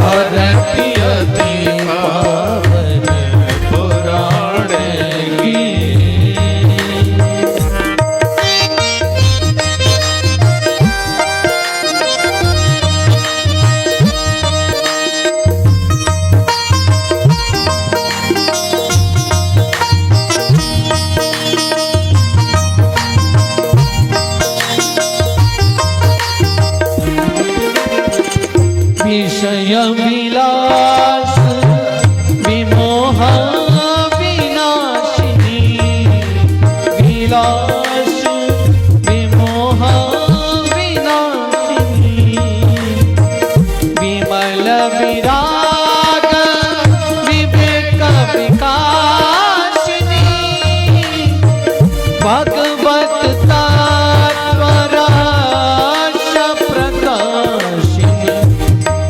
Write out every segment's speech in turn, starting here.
आरती अति पावन पुराण की। विषय विलास विमोह विनाशिनी, विलास विमोह विनाशिनी, विमल विराग विवेक विकासिनी, भगवत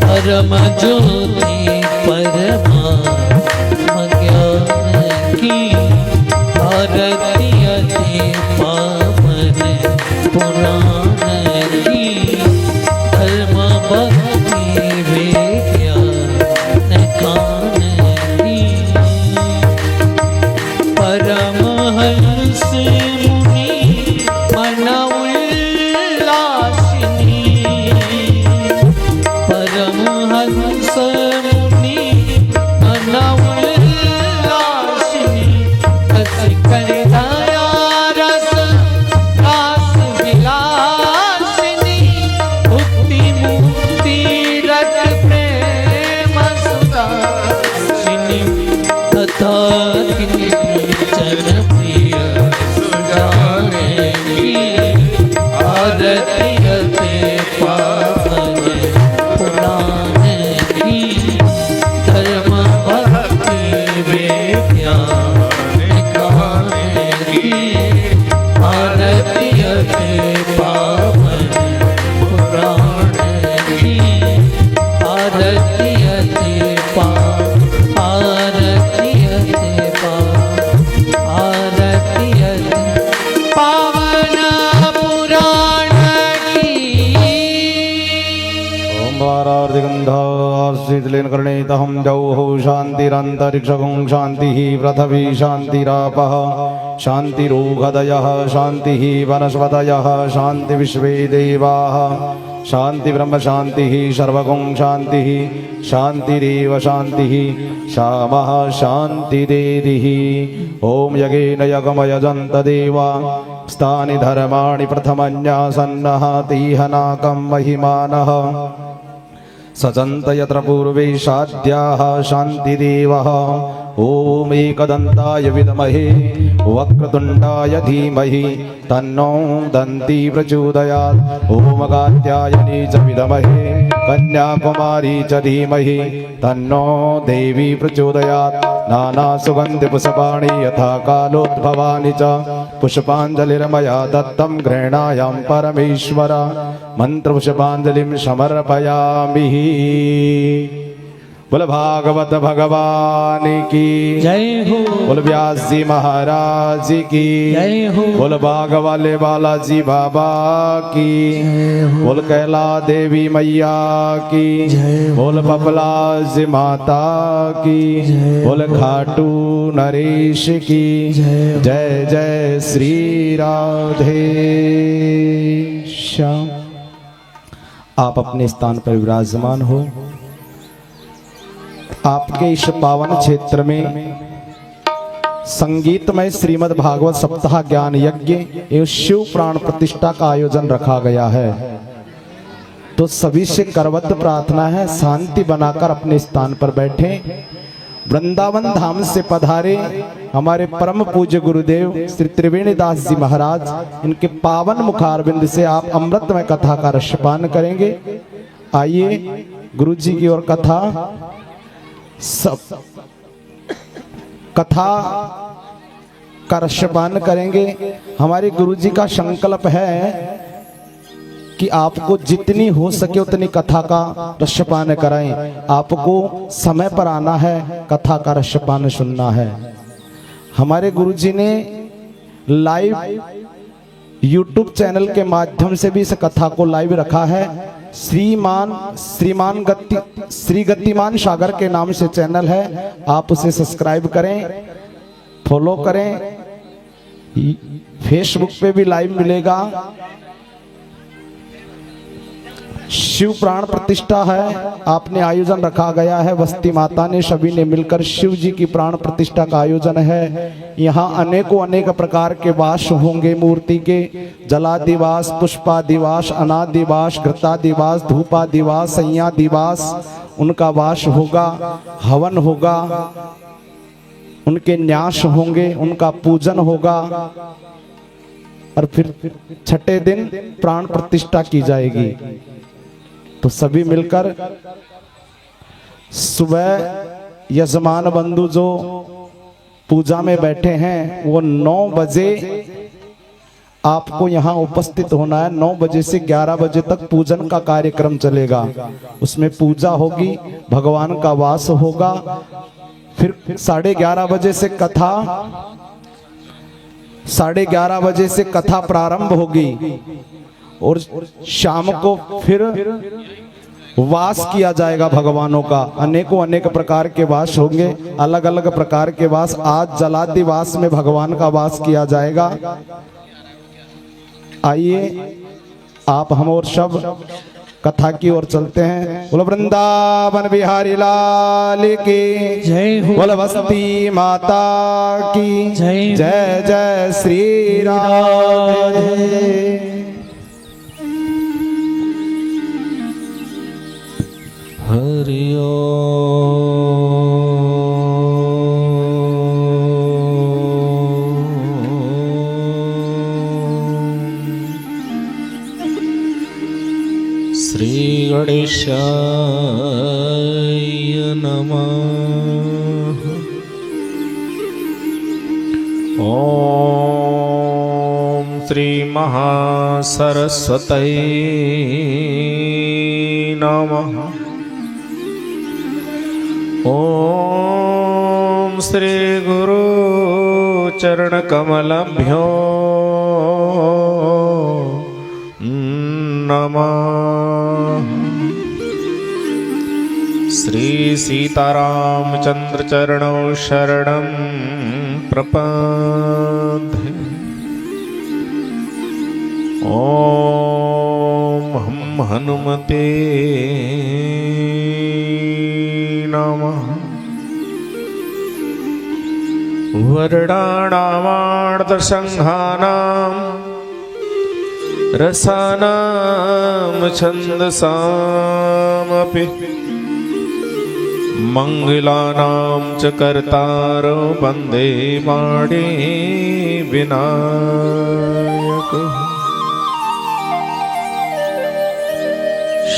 परम ज्योति परमात्म ज्ञान की। आरती अति पावन पुराण की। धर्म भक्ति विज्ञान ज्ञान की। परमहंस मुनि मन उल्लासिनी, परमहंस मुनि मन उल्लासिनी, रसिकन दया रस रास विलासिनी, मुक्ति मुक्ति रस प्रेम सुदासिनी, तथा किंचन प्रिय सुजाने की। आरती अति पावन पुराण की। धर्म भक्ति विज्ञान ज्ञान की। आरती अति पावन पुराण की। आरती अति पावन, आरती अति पावन, आरती अति पावन पुराण की। शीतलेन जौः शान्तिरन्तरिक्षगुं शान्तिः पृथिवी शान्तिरापः शान्तिरोगदयः शान्तिः वनस्पतयः शान्ति विश्वे देवाः शान्ति ब्रह्म शान्तिः सर्वगुं शान्तिः शान्तिरेव शान्तिः शामः शान्तिरेधिः। ॐ यज्ञेन यज्ञमयजन्त देवा स्थानि धर्माणि प्रथमन्यासन्नः तीहनाकं महिमानः सचन्त यत्र पूर्वे साध्याः शान्तिदेवः। ॐ एकदन्ताय विद्महे वक्रतुण्डाय धीमहि तन्नो दन्ती प्रचोदयात्। ॐ कात्यायनी च विद्महे कन्याकुमारी च धीमहि तन्नो देवी प्रचोदयात्। नानासुगन्धिपुष्पाणि यथा कालोद्भवानि च पुष्पाञ्जलिर्मया दत्तं गृह्णायां परमेश्वर। मन्त्रपुष्पाञ्जलिं समर्पयामि। बोल भागवत भगवान की जय हो। बोल व्यास जी महाराज की जय हो। बोल बाग वाले बालाजी बाबा की जय हो। बोल कैला देवी मैया की जय हो। बोल बबला जी माता की जय बोल खाटू नरेश की जय हो। जय जय श्री राधे श्याम। आप अपने स्थान पर विराजमान हो। आपके इस पावन क्षेत्र में संगीतमय श्रीमद् भागवत सप्ताह ज्ञान यज्ञ एवं शिव प्राण प्रतिष्ठा का आयोजन रखा गया है। तो सभी से करबद्ध प्रार्थना है शांति बनाकर अपने स्थान पर बैठें। वृंदावन धाम से पधारे हमारे परम पूज्य गुरुदेव श्री त्रिवेणी दास जी महाराज, इनके पावन मुखारविंद से आप अमृतमय कथा का रसपान करेंगे। आइए गुरु जी की ओर कथा का रसपान करेंगे। हमारे गुरु जी का संकल्प है कि आपको जितनी हो सके उतनी कथा का रसपान कराएं। आपको समय पर आना है, कथा का रसपान सुनना है। हमारे गुरु जी ने लाइव YouTube चैनल के माध्यम से भी इस कथा को लाइव रखा है। श्री गतिमान सागर के नाम से चैनल है, आप उसे सब्सक्राइब करें, फॉलो करें। फेसबुक पे भी लाइव मिलेगा। शिव प्राण प्रतिष्ठा है, आपने आयोजन रखा गया है, बस्ती माता ने सभी ने मिलकर शिव जी की प्राण प्रतिष्ठा का आयोजन है। यहाँ अनेक प्रकार के वास होंगे मूर्ति के, जलादिवास, पुष्पादिवास, अनादिवास, घृतादिवास, धूपादिवास, संयादिवास, उनका वास होगा, हवन होगा, उनके न्यास होंगे, उनका पूजन होगा और फिर छठे दिन प्राण प्रतिष्ठा की जाएगी। तो सभी मिलकर सुबह यजमान बंधु जो पूजा में बैठे हैं वो 9 बजे आपको यहाँ उपस्थित होना है। 9 बजे से 11 बजे तक पूजन का कार्यक्रम चलेगा, उसमें पूजा होगी, भगवान का वास होगा। फिर 11:30 बजे से कथा, 11:30 बजे से कथा प्रारंभ होगी और शाम को फिर वास किया जाएगा भगवानों का। अनेक प्रकार के वास होंगे, अलग अलग प्रकार के वास। आज जलादिवास में भगवान का वास किया जाएगा। आइए आप हम और सब कथा की ओर चलते हैं। बोलो वृंदावन बिहारी लाल की जय हो। बोलो बस्ती माता की जय। जय जय श्री राधे। हरि ओम। श्री गणेशाय नमः। ओम श्री महासरस्वती नमः। ओम श्री गुरु चरण कमलभ्यो नमः। श्री सीतारामचंद्र चरणौ शरणं प्रपद्ये। ओम हम हनुमते नमः। वर्णानामार्धसंघानां रसानां छन्दसामपि मंगलानां च कर्तारो वन्दे पाणि विनायकः।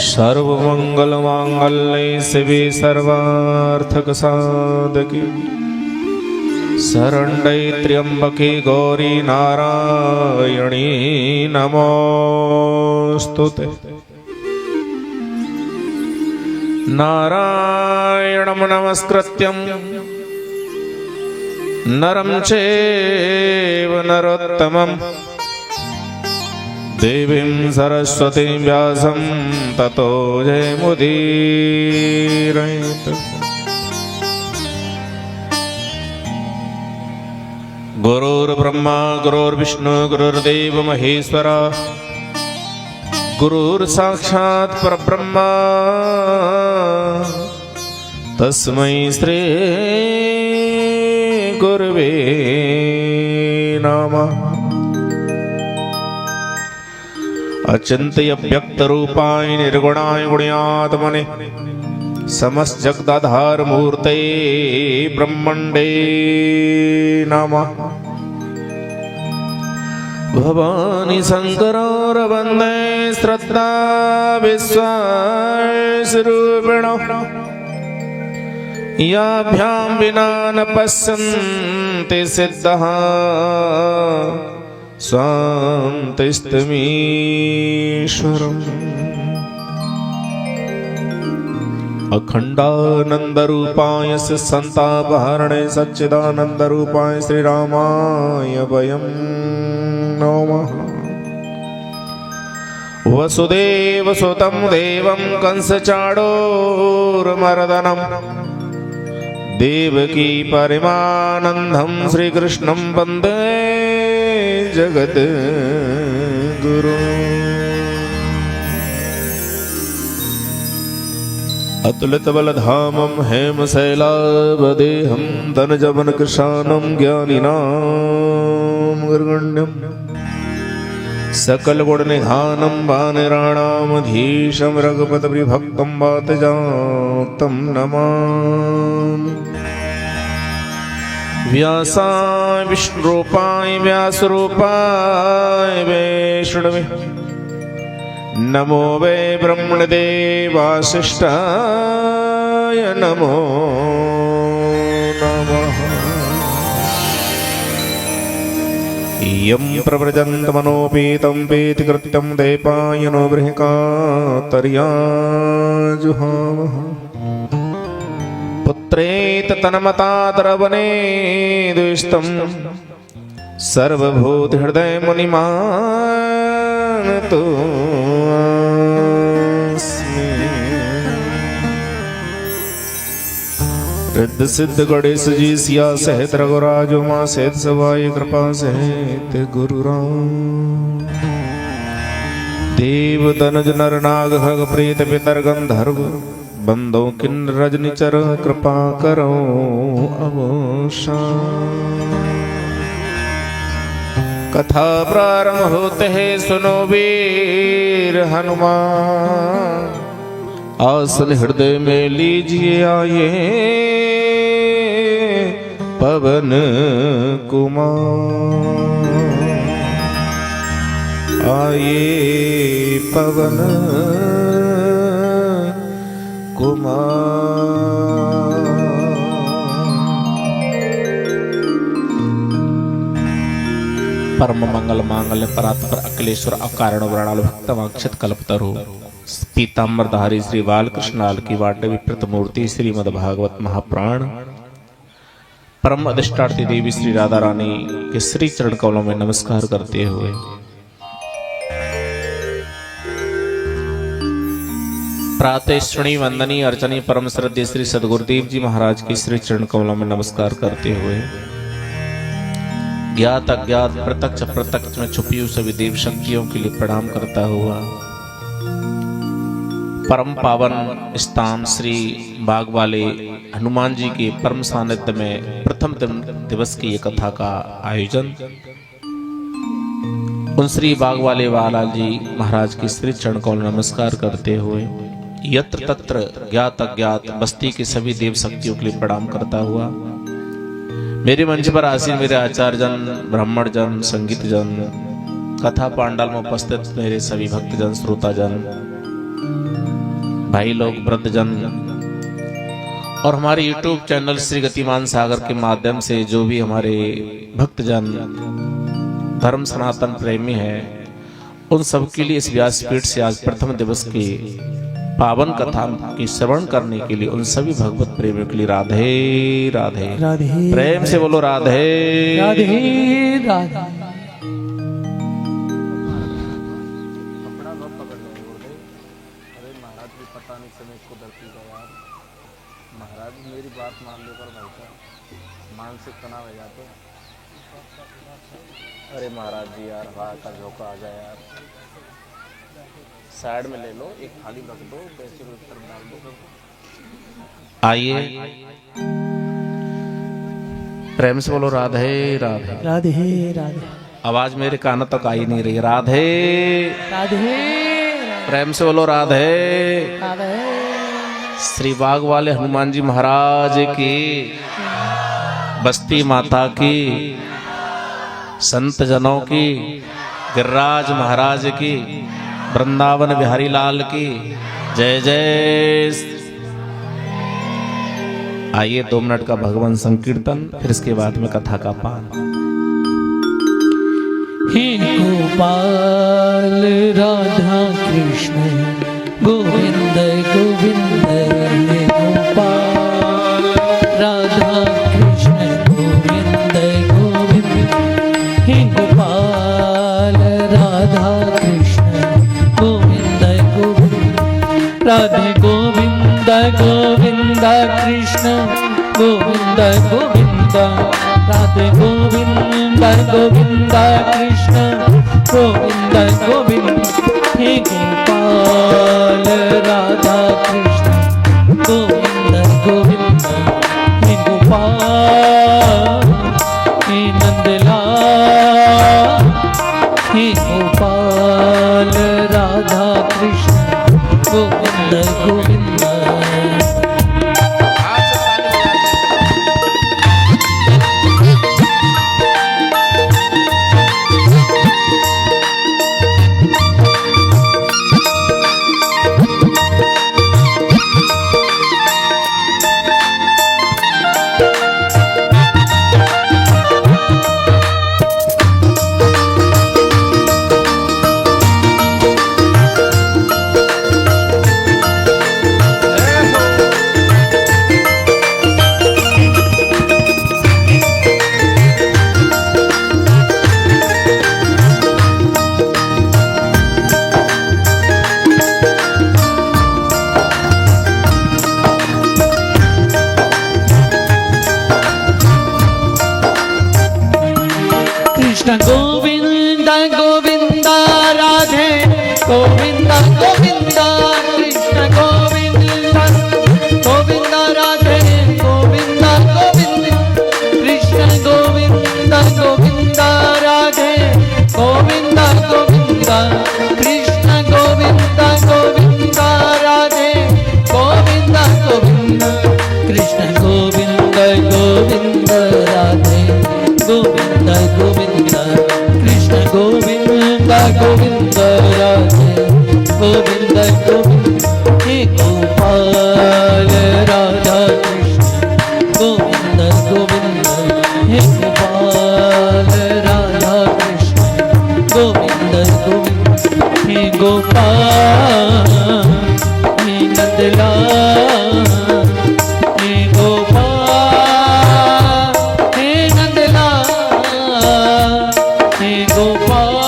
सर्वमंगलमांगल्ये शिवे सर्वार्थकसाधके शरण्ये त्र्यंबके गौरी नारायणी नमोस्तुते। नारायणं नमस्कृत्यं नरं चैव नरोत्तमं देवीं सरस्वतीं व्यासं ततो जयमुदीरयेत्। गुरुर्ब्रह्मा गुरुर्विष्णु गुरुर्देव महेश्वरा गुरुर्साक्षात् परब्रह्मा तस्मै श्री गुरवे नमः। अचिंत्य व्यक्त रूपाय निर्गुणाय गुण्यात्मने समस्त जगदाधार मूर्ते ब्रह्मंडे नमः। भवानी शंकरं वन्दे श्रद्धा विश्वासरूपिणो याभ्यां विना न पश्यन्ति सिद्धः स्वान्तिस्तमीश्वरम्। अखंडानंदरूपाय संतापहरणे सच्चिदानंदरूपाय श्रीरामाय वयं नमः। वसुदेवसुतं देवं कंसचाणूरमर्दनं देवकी परमानन्दं श्रीकृष्णं वन्दे जगद्गुरुम्। अतुलितबलधामं हेमशैलावदेहं धनजवनकृशानं ज्ञानिनां गुरुगण्यं सकलगुणनिधानं वानराणामधीशं रघुपतिभक्तं वातजातं नमामि। व्यासाय विष्णुरूपाय व्यासरूपाय वैष्णवे नमो वै ब्रह्मणदेवासिष्ठाय नमो नमः। यं प्रव्रजन्तमनोपीतं पीतिकृत्यं देपायनो बृहकातर्याजुहावः पुत्रेत तन्मतातरवने द्विष्टं सर्वभूतहृदयमुनिमानतो रिद्ध सिद्ध गणेश जी सिया सहित रघुराज उमा सहित सवाई कृपा सहित गुरुराम देव तनुज नर नाग खग प्रेत पितर गंधर्व बंदो किन्नर रजनिचर कृपा करो अवशान। कथा प्रारंभ होते है सुनो वीर हनुमान आसन हृदय में लीजिए आए पवन कुमार आए पवन कुमार। परम मंगल मांगल्य परात्पर अखिलेश्वर अकारण वरणालु भक्तवांक्षित कल्पतरु पीताम्बरधारी श्री बालकृष्ण लाल की वाटवी प्रतिमूर्ति श्रीमद् भागवत महापुराण परम अधिष्ठात्री देवी श्री राधा रानी के श्री चरण कमलों में नमस्कार करते हुए प्रातः श्रेणी वंदनी अर्चनी परम श्रद्धेय श्री सदगुरुदेव जी महाराज के श्री चरण कमलों में नमस्कार करते हुए ज्ञात अज्ञात प्रत्यक्ष प्रत्यक्ष में छुपी हुई सभी देव शक्तियों के लिए प्रणाम करता हुआ परम पावन स्थान श्री बाग वाले हनुमान जी के परम सानिध्य में प्रथम दिवस की कथा का आयोजन उन श्री बाग वाले वाला जी महाराज की श्री चरण को नमस्कार करते हुए यत्र तत्र ज्ञात अज्ञात बस्ती के सभी देव शक्तियों के लिए प्रणाम करता हुआ मेरे मंच पर आसीन मेरे आचार्य जन ब्राह्मण जन संगीत जन कथा पांडाल में उपस्थित मेरे सभी भक्तजन श्रोता जन भाई लोग वृद्धजन और हमारे YouTube चैनल श्री गतिमान सागर के माध्यम से जो भी हमारे भक्तजन धर्म सनातन प्रेमी हैं उन सब के लिए इस व्यासपीठ से आज प्रथम दिवस की पावन कथा की श्रवण करने के लिए उन सभी भगवत प्रेमियों के लिए राधे राधे राधे प्रेम से बोलो राधे राधे राधे। महाराज मेरी बात मान लो कर भाई साहब मानसिक तनाव है जाते। अरे महाराज जी यार हवा का झोंका आ जाए यार साइड में ले लो एक थाली रख दो पैसे को तरफ डाल दो। आइए प्रेम से बोलो राधे राधे राधे राधे। आवाज मेरे कानों तक आई नहीं रही। राधे राधे प्रेम से बोलो राधे राधे। श्री बाग वाले हनुमान जी महाराज की बस्ती माता की संत जनों की गिरिराज महाराज की वृंदावन बिहारी लाल की जय जय। आइए 2 मिनट का भगवान संकीर्तन फिर इसके बाद में कथा का पान। हे गोपाल राधा कृष्ण गोविंद गोविंद हे गोपाल राधा कृष्ण गोविंद गोविंद हे गोपाल राधा कृष्ण गोविंद गोविंद कृष्ण गोविंद गोविंद राधे गोविंद गोविंद कृष्ण गोविंद गोविंद हे गोपाल राधा कृष्ण गोविंद गोविंद हे गोपाल हे नंदलाल हे गोपाल राधा कृष्ण गोविंद गोविंद कृष्ण गोविंद गोविंद राधे गोविंद गोविंद कृष्ण गोविंद गोविंद राधे गोविंद गोविंद कृष्ण गोविंद गोविंद राधे गोविंद गोविंद कृष्ण गोविंद गोविंद राधे गोविंद गोविंद कृष्ण गोविंद गोविंद राधे गोविंद गोविंद कृष्ण गोविंद गोविंद राधे गोविंद गोविंद हे गोपाल राधा कृष्ण गोविंद गोविंद हे गोपाल राधा कृष्ण गोविंद गोविंद हे गोपाल हे नंदलाल हे गोपाल हे नंदलाल हे गोपाल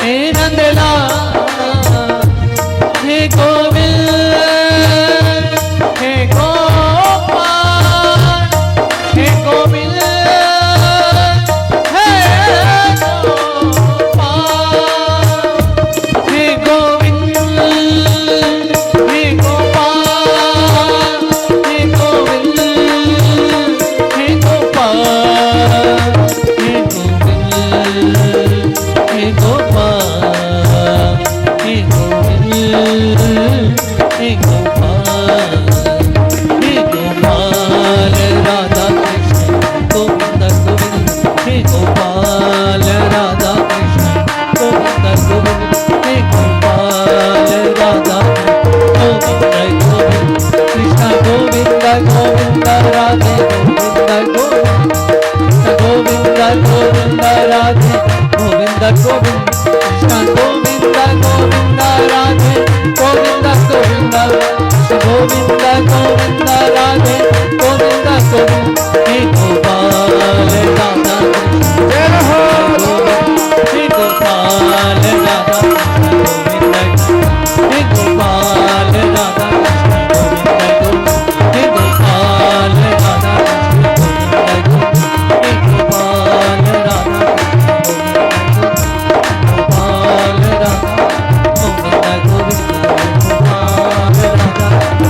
हे नंदलाल हे गोविंद हे गोपाल हे गोविंद हे गोपाल हे गोविंद हे गोपाल हे गोविंद हे गोपाल हे गोविंद हे गोपाल हे गोविंद हे गोपाल हे गोपाल राधा कृष्ण गोविंद गोविंद हे गोपाल राधा कृष्ण गोविंद गोविंद हे गोपाल राधा गोविंद गोविंद कृष्ण गोविंद गोविंद राधे गोविंद गोविंद गोविंद गोविंद राधे गोविंद गोविंद कृष्ण गोविंद गोविंद राधे गोविंद गोविंद गोविंद गोविंद राधे गोविंद गोविंद हे गोपाल राधा हे गोपाल राधा गोविंद हे गोपाल राधा गोविंद हे गोपाल राधा गोविंद हे गोपाल राधा गोपाल राधा गोविंद गोविंद गोपाल राधा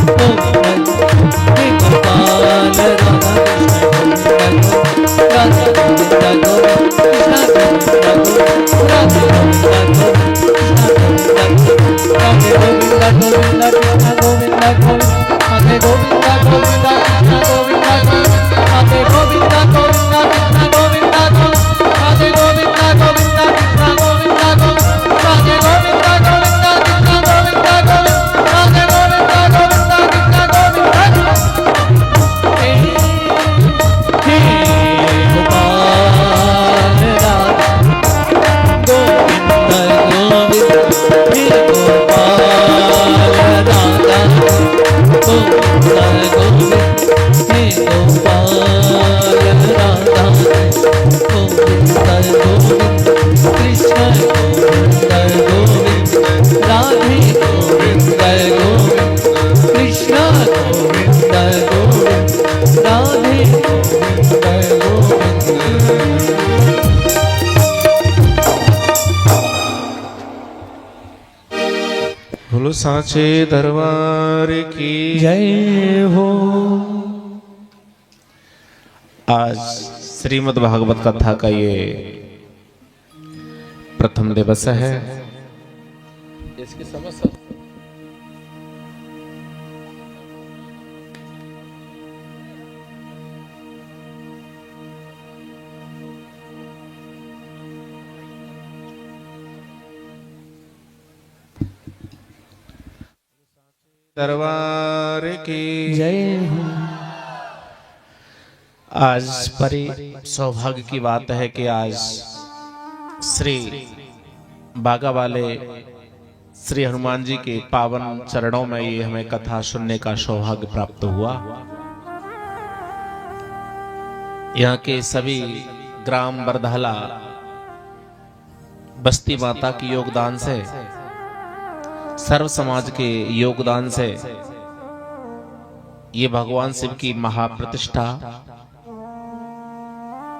गोविंद हे गोपाल राधा राधा गोविंद गोविंद कृष्ण गोविंद राधे गोविंद राधे गोविंद गोविंद कृष्ण गोविंद गोविंद राधे गोविंद गोविंद कृष्ण गोविंद राधे गोविंद गोविंद कृष्ण गोविंद राधे गोविंद गोविंद कृष्ण गोविंद राधे गोविंद गोविंद कृष्ण गोविंद राधे गोविंद गोविंद कृष्ण गोविंद हे गोपाल राधा गोविंद गोविंद हे गोपाल राधा गोविंद गोविंद राधे गोविंद गोविंद। बोलो सांचे दरबार की जय हो। आज श्रीमद् भागवत कथा का ये प्रथम दिवस है। इसकी समस्या दरबार की जय हो। आज बड़ी सौभाग्य की बात है कि आज श्री बागा वाले श्री हनुमान जी के पावन चरणों में ये हमें कथा सुनने का सौभाग्य प्राप्त हुआ। यहाँ के सभी ग्राम बरधाला बस्ती माता के योगदान से, सर्व समाज के योगदान से ये भगवान शिव की महाप्रतिष्ठा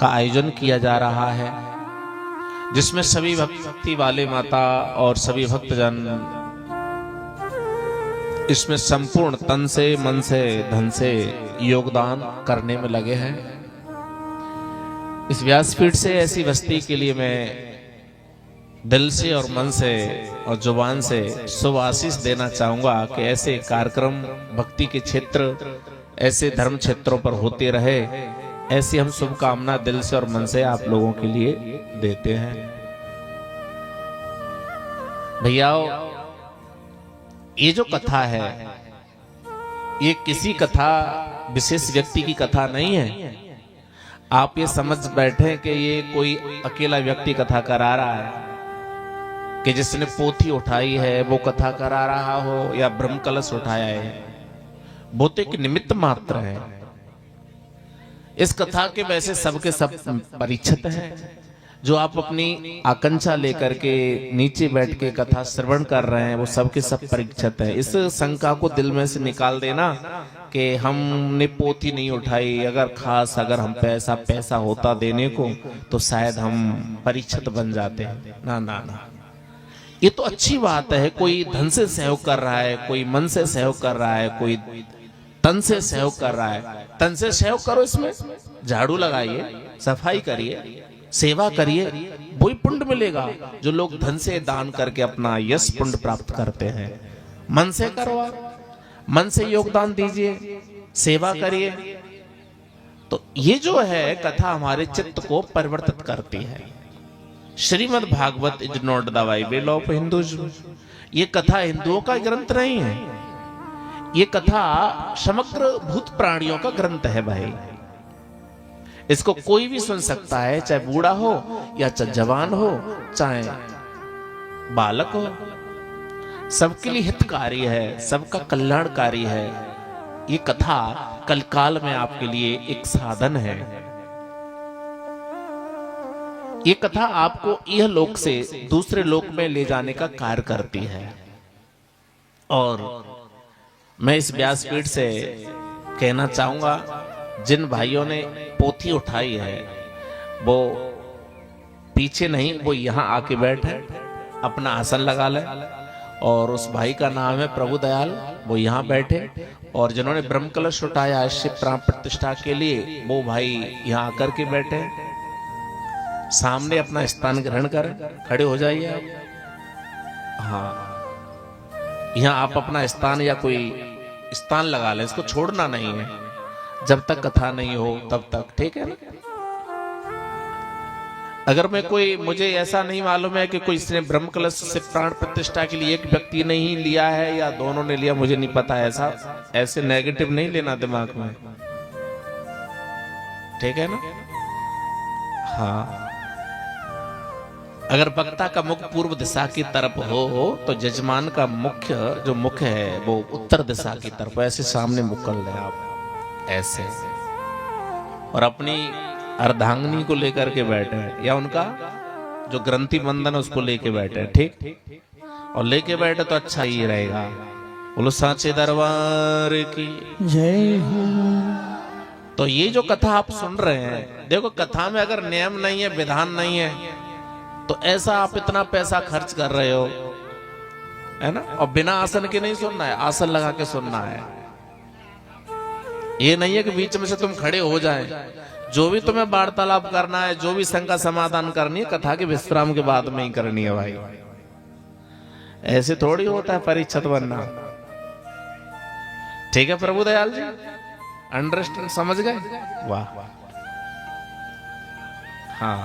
का आयोजन किया जा रहा है, जिसमें सभी भक्ति वाले माता और सभी भक्तजन इसमें संपूर्ण तन से, मन से, धन से योगदान करने में लगे हैं। इस व्यासपीठ से ऐसी बस्ती के लिए मैं दिल से और मन से और जुबान से शुभ आशीष देना चाहूंगा कि ऐसे कार्यक्रम भक्ति के क्षेत्र, ऐसे धर्म क्षेत्रों पर होते रहे। ऐसी हम शुभकामना दिल से और मन से आप लोगों के लिए देते हैं। भैयाओ, ये जो कथा है ये किसी कथा विशेष व्यक्ति की कथा नहीं है। आप ये समझ बैठे कि ये कोई अकेला व्यक्ति कथा करा रहा है, कि जिसने पोथी उठाई है वो कथा करा रहा हो या ब्रह्म कलश उठाया है, वो तो एक निमित्त मात्र है। इस कथा के वैसे सबके सब परिचित हैं। जो आप अपनी आकांक्षा लेकर के नीचे बैठ के कथा श्रवण कर रहे हैं वो सबके सब परिचित है। इस शंका को दिल में से निकाल देना कि हमने पोथी नहीं उठाई, अगर हम पैसा होता देने को तो शायद हम परिचित बन जाते हैं। ना ना ना, ये तो अच्छी बात है। कोई धन से सहयोग कर रहा है, कोई मन से सहयोग कर रहा है, कोई तन से सहयोग कर रहा है। तन से सहयोग करो, इसमें झाड़ू लगाइए, सफाई करिए, सेवा करिए, वही पुण्य मिलेगा जो लोग धन से दान करके अपना यश पुण्य प्राप्त करते हैं। मन से करो, आप मन से योगदान दीजिए, सेवा करिए, तो ये जो है कथा हमारे चित्त को परिवर्तित करती है। Shrimad Bhagavat is not the Bible of Hinduism. ये कथा हिंदुओं का ग्रंथ नहीं है, ये कथा समग्र भूत प्राणियों का ग्रंथ है भाई। इसको कोई भी सुन सकता है, चाहे बूढ़ा हो या चाहे जवान हो, चाहे बालक हो, सबके लिए हितकारी है, सबका कल्याणकारी है। ये कथा कलकाल में आपके लिए एक साधन है। ये कथा आपको यह लोक से दूसरे लोक में ले जाने का कार्य करती है। और मैं इस व्यासपीठ से कहना चाहूंगा, जिन भाइयों ने पोथी उठाई है वो पीछे नहीं, वो यहाँ आके बैठे, अपना आसन लगा ले। और उस भाई का नाम है प्रभु दयाल, वो यहाँ बैठे। और जिन्होंने ब्रह्म कलश उठाया शिव प्राण प्रतिष्ठा के लिए, वो भाई यहाँ आकर के बैठे। सामने अपना स्थान ग्रहण कर खड़े हो जाइए आप। हाँ, यहाँ आप अपना स्थान या कोई स्थान लगा लें, इसको छोड़ना नहीं है जब तक कथा नहीं हो तब तक, ठीक है ना। अगर मुझे ऐसा नहीं मालूम है कि कोई इसने ब्रह्म कलश से प्राण प्रतिष्ठा के लिए एक व्यक्ति ने ही लिया है या दोनों ने लिया, मुझे नहीं पता। ऐसे नेगेटिव नहीं लेना दिमाग में, ठीक है ना। हाँ, अगर वक्ता का मुख पूर्व दिशा की तरफ हो तो जजमान का जो मुख है वो उत्तर दिशा की तरफ, ऐसे सामने मुख कर लें आप ऐसे, और अपनी अर्धांगिनी को लेकर के बैठे या उनका जो ग्रंथि बंधन उसको लेके बैठे, ठीक। और लेके बैठे तो अच्छा ही रहेगा। बोलो सांचे दरबार की। जय हो। तो ये जो कथा आप सुन रहे हैं, देखो कथा में अगर नियम नहीं है, विधान नहीं है, तो ऐसा आप इतना पैसा खर्च कर रहे हो, है ना। और बिना आसन के नहीं सुनना है, आसन लगा के सुनना है। ये नहीं है कि बीच में से तुम खड़े हो जाए। जो भी तुम्हें वार्तालाप करना है, जो भी शंका समाधान करनी है, कथा के विश्राम के बाद में ही करनी है भाई। ऐसे थोड़ी होता है परीक्षित बनना। ठीक है प्रभु दयाल जी, अंडरस्टैंड, समझ गए? वाह। हाँ,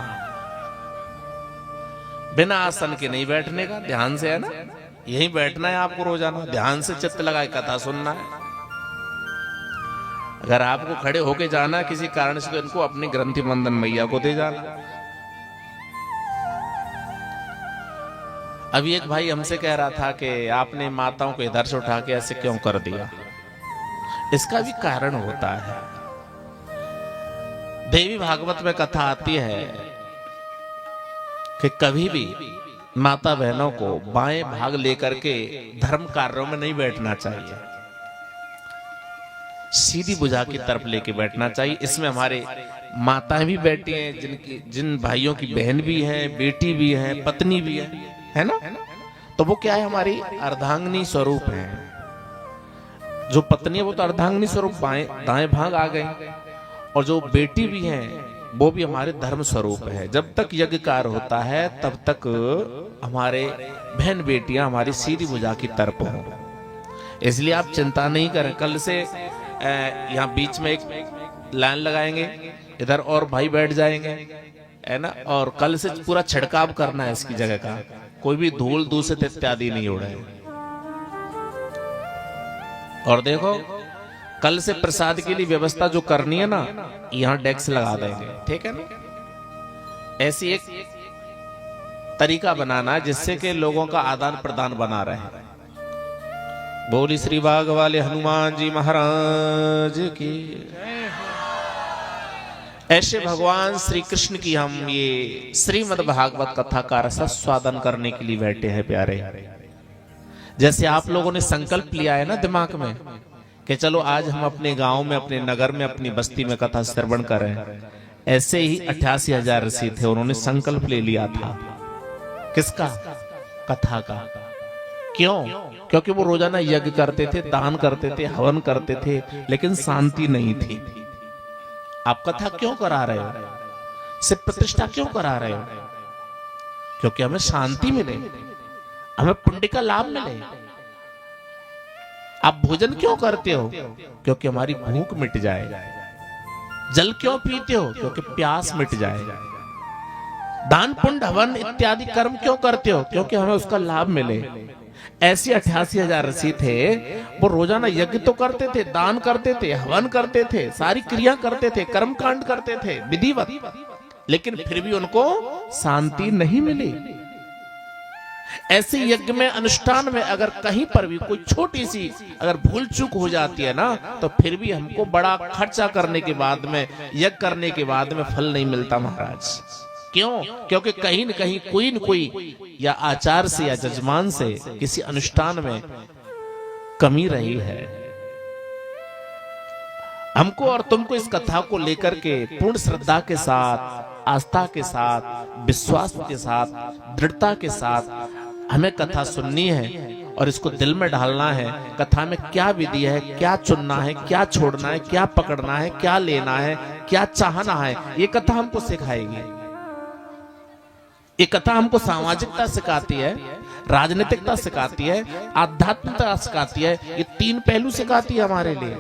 बिना आसन के नहीं बैठने का, ध्यान से, है ना। यहीं बैठना है आपको रोजाना, ध्यान से चित्त लगाए कथा सुनना है। अगर आपको खड़े होके जाना है किसी कारण से, तो इनको अपनी ग्रंथि मंदन मैया को दे जाना। अभी एक भाई हमसे कह रहा था कि आपने माताओं को इधर से उठा के ऐसे क्यों कर दिया। इसका भी कारण होता है। देवी भागवत में कथा आती है कि कभी भी माता बहनों को बाएं भाग लेकर के धर्म कार्यों में नहीं बैठना चाहिए, सीधी भुजा की तरफ लेके बैठना चाहिए। इसमें हमारे माताएं भी बैठी हैं, जिन भाइयों की बहन भी है, बेटी भी है, पत्नी भी है ना। तो वो क्या है, हमारी अर्धांगिनी स्वरूप है। जो पत्नी है वो तो अर्धांगिनी स्वरूप बाएं दाएं भाग आ गई, और जो बेटी भी है वो भी हमारे धर्म स्वरूप है। जब तक यज्ञ कार्य होता है तब तक हमारे बहन बेटियां हमारी सीधी भुजा की तरफ हो। इसलिए आप चिंता नहीं करें। कल से यहाँ बीच में एक लाइन लगाएंगे, इधर और भाई बैठ जाएंगे, है ना। और कल से पूरा छिड़काव करना है इसकी जगह का, कोई भी धूल दूषित इत्यादि नहीं उड़े। और देखो कल से प्रसाद के लिए व्यवस्था जो करनी है ना, यहाँ डेस्क लगा देंगे, ठीक है ना। ऐसी एक तरीका बनाना है जिससे कि लोगों का आदान प्रदान बना रहे। बोली श्री बाग वाले हनुमान जी महाराज की। ऐसे भगवान श्री कृष्ण की हम ये श्रीमद् भागवत कथा का रसास्वादन करने के लिए बैठे हैं प्यारे। जैसे आप लोगों ने संकल्प लिया है ना दिमाग में कि चलो आज हम अपने गांव में, अपने नगर में, अपनी बस्ती में कथा श्रवण करें, ऐसे ही 88,000 ऋषि थे, उन्होंने संकल्प ले लिया था। किसका? कथा का। क्यों? क्योंकि वो रोजाना यज्ञ करते थे, दान करते थे, हवन करते थे, लेकिन शांति नहीं थी। आप कथा क्यों करा रहे हो? सिर्फ प्रतिष्ठा क्यों करा रहे हो? क्योंकि हमें शांति मिले, हमें पुण्य का लाभ मिले। आप भोजन क्यों करते हो? क्योंकि हमारी भूख मिट जाए। जल क्यों पीते हो? क्योंकि प्यास मिट जाए। दान पुण्य हवन इत्यादि कर्म क्यों करते हो? क्योंकि हमें उसका लाभ मिले। ऐसे 88,000 ऋषि थे, वो रोजाना यज्ञ तो करते थे, दान करते थे, हवन करते थे, सारी क्रिया करते थे, कर्म कांड करते थे विधिवत, लेकिन फिर भी उनको शांति नहीं मिली। ऐसे यज्ञ में, अनुष्ठान में अगर कहीं पर भी कोई छोटी सी अगर भूल चूक हो जाती है ना, तो फिर भी हमको बड़ा खर्चा करने के बाद में, यज्ञ करने के बाद में फल नहीं मिलता महाराज। क्यों? क्योंकि कहीं न कहीं कोई न कोई या आचार से या जजमान से किसी अनुष्ठान में कमी रही है। हमको और तुमको इस कथा को लेकर के पूर्ण श्रद्धा के साथ, आस्था के साथ, विश्वास के साथ, दृढ़ता के साथ हमें कथा सुननी है और इसको दिल में ढालना है। कथा में क्या विधि है, क्या चुनना है, क्या छोड़ना है, क्या पकड़ना है, क्या लेना है, क्या चाहना है, ये कथा हमको सिखाएगी। ये कथा हमको सामाजिकता सिखाती है, राजनीतिकता सिखाती है, आध्यात्मिकता सिखाती है, ये तीन पहलू सिखाती है हमारे लिए।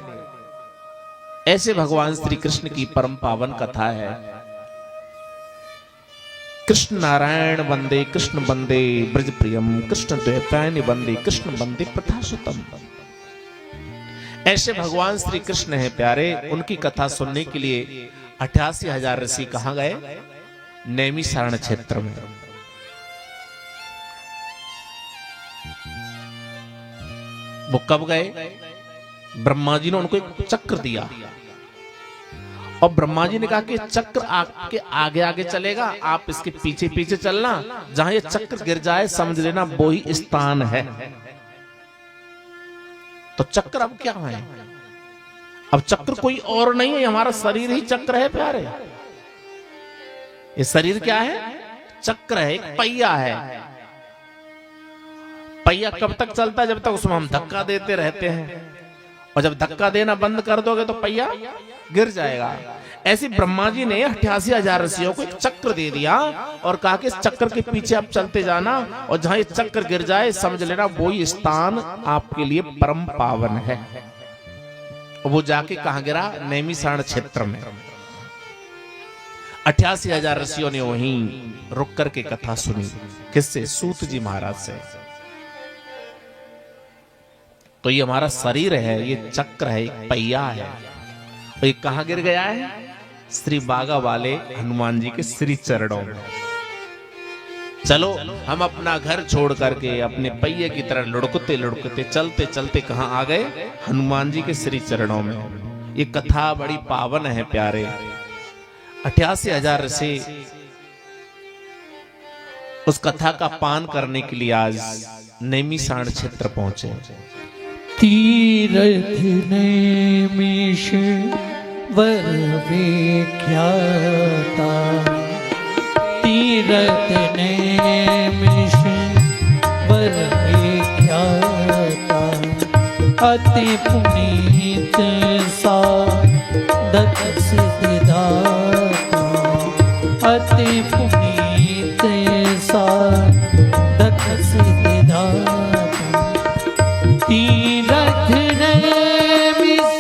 ऐसे भगवान श्री कृष्ण की परम पावन कथा है। कृष्ण नारायण वंदे कृष्ण वंदे ब्रज प्रियम, कृष्ण द्वैपायन वंदे कृष्ण वंदे प्रथासुतम। ऐसे भगवान श्री कृष्ण है प्यारे। उनकी कथा सुनने के लिए 88,000 ऋषि कहां गए? नैमिषारण्य क्षेत्र में। वो कब गए? ब्रह्मा जी ने उनको एक चक्र दिया और ब्रह्मा जी ने कहा कि चक्र आपके आगे आगे चलेगा, आप इसके पीछे पीछे चलना, जहां ये चक्र गिर जाए समझ लेना वो ही स्थान है। तो चक्र अब क्या है? अब चक्र कोई और नहीं है, हमारा शरीर ही चक्र है प्यारे। ये शरीर क्या है? चक्र है, एक पहिया है। पहिया कब तक चलता है? जब तक उसमें हम धक्का देते रहते हैं, और जब धक्का देना बंद कर दोगे तो पहिया गिर जाएगा। ऐसे ब्रह्मा जी ने 88,000 ऋषियों को एक चक्र दे दिया और कहा कि इस चक्र के पीछे आप चलते जाना, और जहां ये चक्र गिर जाए समझ लेना वही स्थान आपके लिए परम पावन है। और वो जाके कहां गिरा? नैमिषारण क्षेत्र में। 88,000 ऋषियों ने वहीं रुक करके कथा सुनी। किससे? सूत जी महाराज से। तो ये हमारा शरीर है, ये चक्र है, एक पहिया है। और ये कहां गिर गया है? श्री बागा वाले हनुमान जी के श्री चरणों में। चलो हम अपना घर छोड़ करके अपने पहिए की तरह लुढ़कते लुढ़कते चलते चलते कहां आ गए? हनुमान जी के श्री चरणों में। ये कथा बड़ी पावन है प्यारे। 88,000 ऋषि उस कथा का पान करने के लिए आज नैमिषारण क्षेत्र पहुंचे। तीर्थ नैमिष वर विख्याता, तीर्थ नैमिष वर विख्याता, अति पुनीत साधक सिद्धाता, अति पुनीत साधक सिद्धाता। तीर्थ नैमिष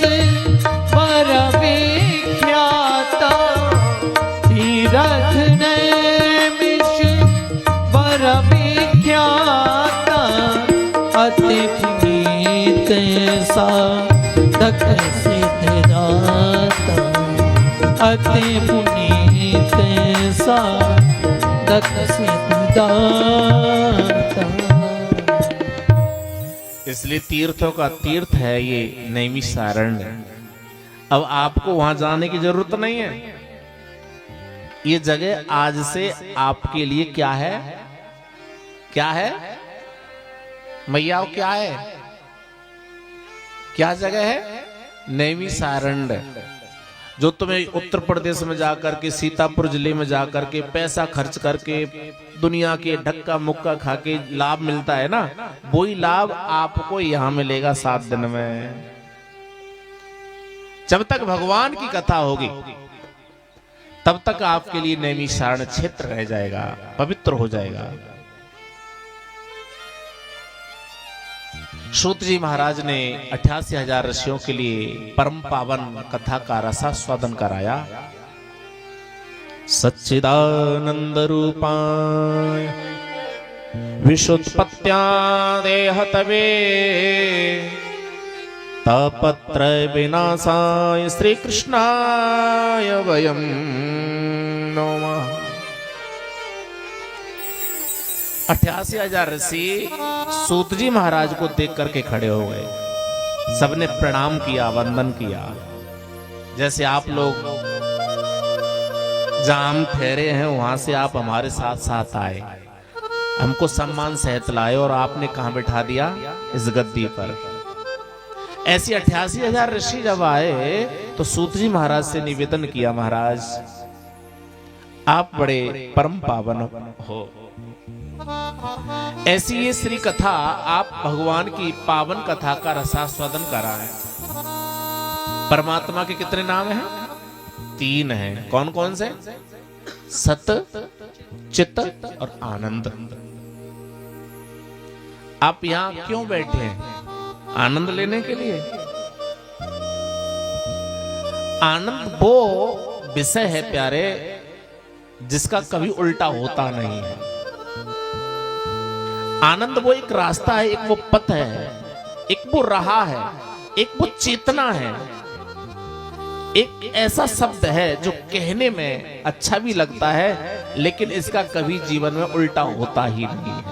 वर विख्याता, तीर्थ नैमिष वर विख्याता, अति पुनीत साधक सिद्धाता, अति पुनीत साधक सिद्धाता। इसलिए तीर्थों का तीर्थ है ये नैमिषारण। अब आपको वहां जाने की जरूरत नहीं है। ये जगह आज से आपके लिए क्या है? क्या है मैया? क्या है? क्या जगह है? नैमिषारण। जो तुम्हें उत्तर प्रदेश में जाकर के, सीतापुर जिले में जाकर के पैसा खर्च करके दुनिया के धक्का मुक्का खा के लाभ मिलता है ना, वही लाभ आपको यहां मिलेगा 7 दिन में। जब तक भगवान की कथा होगी तब तक आपके लिए नैमिषारण क्षेत्र रह जाएगा, पवित्र हो जाएगा। सूत जी महाराज ने 88,000 ऋषियों के लिए परम पावन कथा का रसास्वादन कराया। सच्चिदानंद रूपाय विशुत्पत्त्यादेहतवे तापत्र विनाशाय श्री कृष्णाय वयं नमः। 88,000 ऋषि सूत जी महाराज को देख करके खड़े हो गए। सबने प्रणाम किया, वंदन किया। जैसे आप लोग जहां हम ठहरे हैं वहां से आप हमारे साथ साथ आए, हमको सम्मान सहित लाए और आपने कहां बिठा दिया? इस गद्दी पर। ऐसी 88,000 ऋषि जब आए तो सूत जी महाराज से निवेदन किया, महाराज आप बड़े परम पावन हो। ऐसी ये श्री कथा, आप भगवान की पावन कथा का रसास्वादन कराएं। परमात्मा के कितने नाम हैं? 3 हैं। कौन कौन से? सत, चित और आनंद। आप यहां क्यों बैठे हैं? आनंद लेने के लिए। आनंद वो विषय है प्यारे जिसका कभी उल्टा होता नहीं है। आनंद वो एक रास्ता है, एक वो पथ है, एक वो राह है, एक वो चेतना है, एक ऐसा शब्द है जो कहने में अच्छा भी लगता है लेकिन इसका कभी जीवन में उल्टा होता ही नहीं है।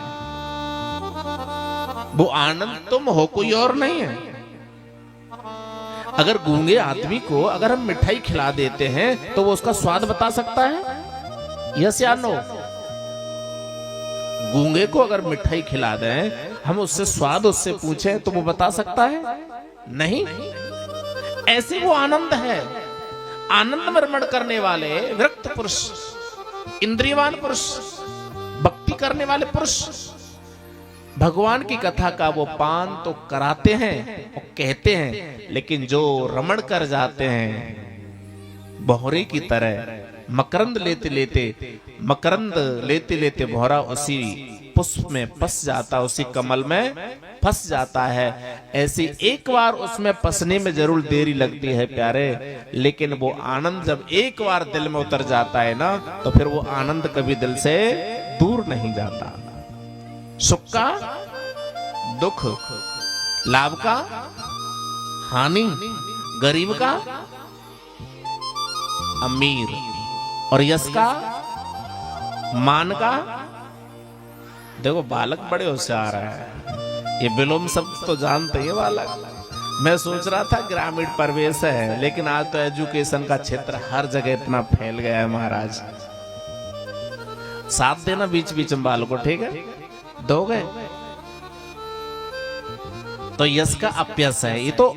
वो आनंद तुम हो, कोई और नहीं है। अगर गूंगे आदमी को अगर हम मिठाई खिला देते हैं तो वो उसका स्वाद बता सकता है? यस या नो? गूंगे को अगर मिठाई खिला दें हम उससे स्वाद उससे पूछे तो वो बता सकता है? नहीं। ऐसे वो आनंद है, आनंद मर्मण करने वाले विरक्त पुरुष, इंद्रियवान पुरुष, भक्ति करने वाले पुरुष भगवान की कथा का वो पान तो कराते हैं और कहते हैं, लेकिन जो रमण कर जाते हैं भौरे की तरह, मकरंद लेते लेते भौरा उसी पुष्प में फंस जाता, उसी कमल में फंस जाता है। ऐसी एक बार उसमें फंसने में जरूर देरी लगती है प्यारे, लेकिन वो आनंद जब एक बार दिल में उतर जाता है ना, तो फिर वो आनंद कभी दिल से दूर नहीं जाता। सुख का, दुख, लाभ का, हानि, गरीब का, अमीर, और यश का, मान का। देखो बालक बड़े होशियार है, ये विलोम शब्द तो जानते ही बालक। मैं सोच रहा था ग्रामीण परिवेश है, लेकिन आज तो एजुकेशन का क्षेत्र हर जगह इतना फैल गया है महाराज। साथ देना बीच बीच में बालकों, ठीक है? दोगे तो यश का अप्यस है, ये तो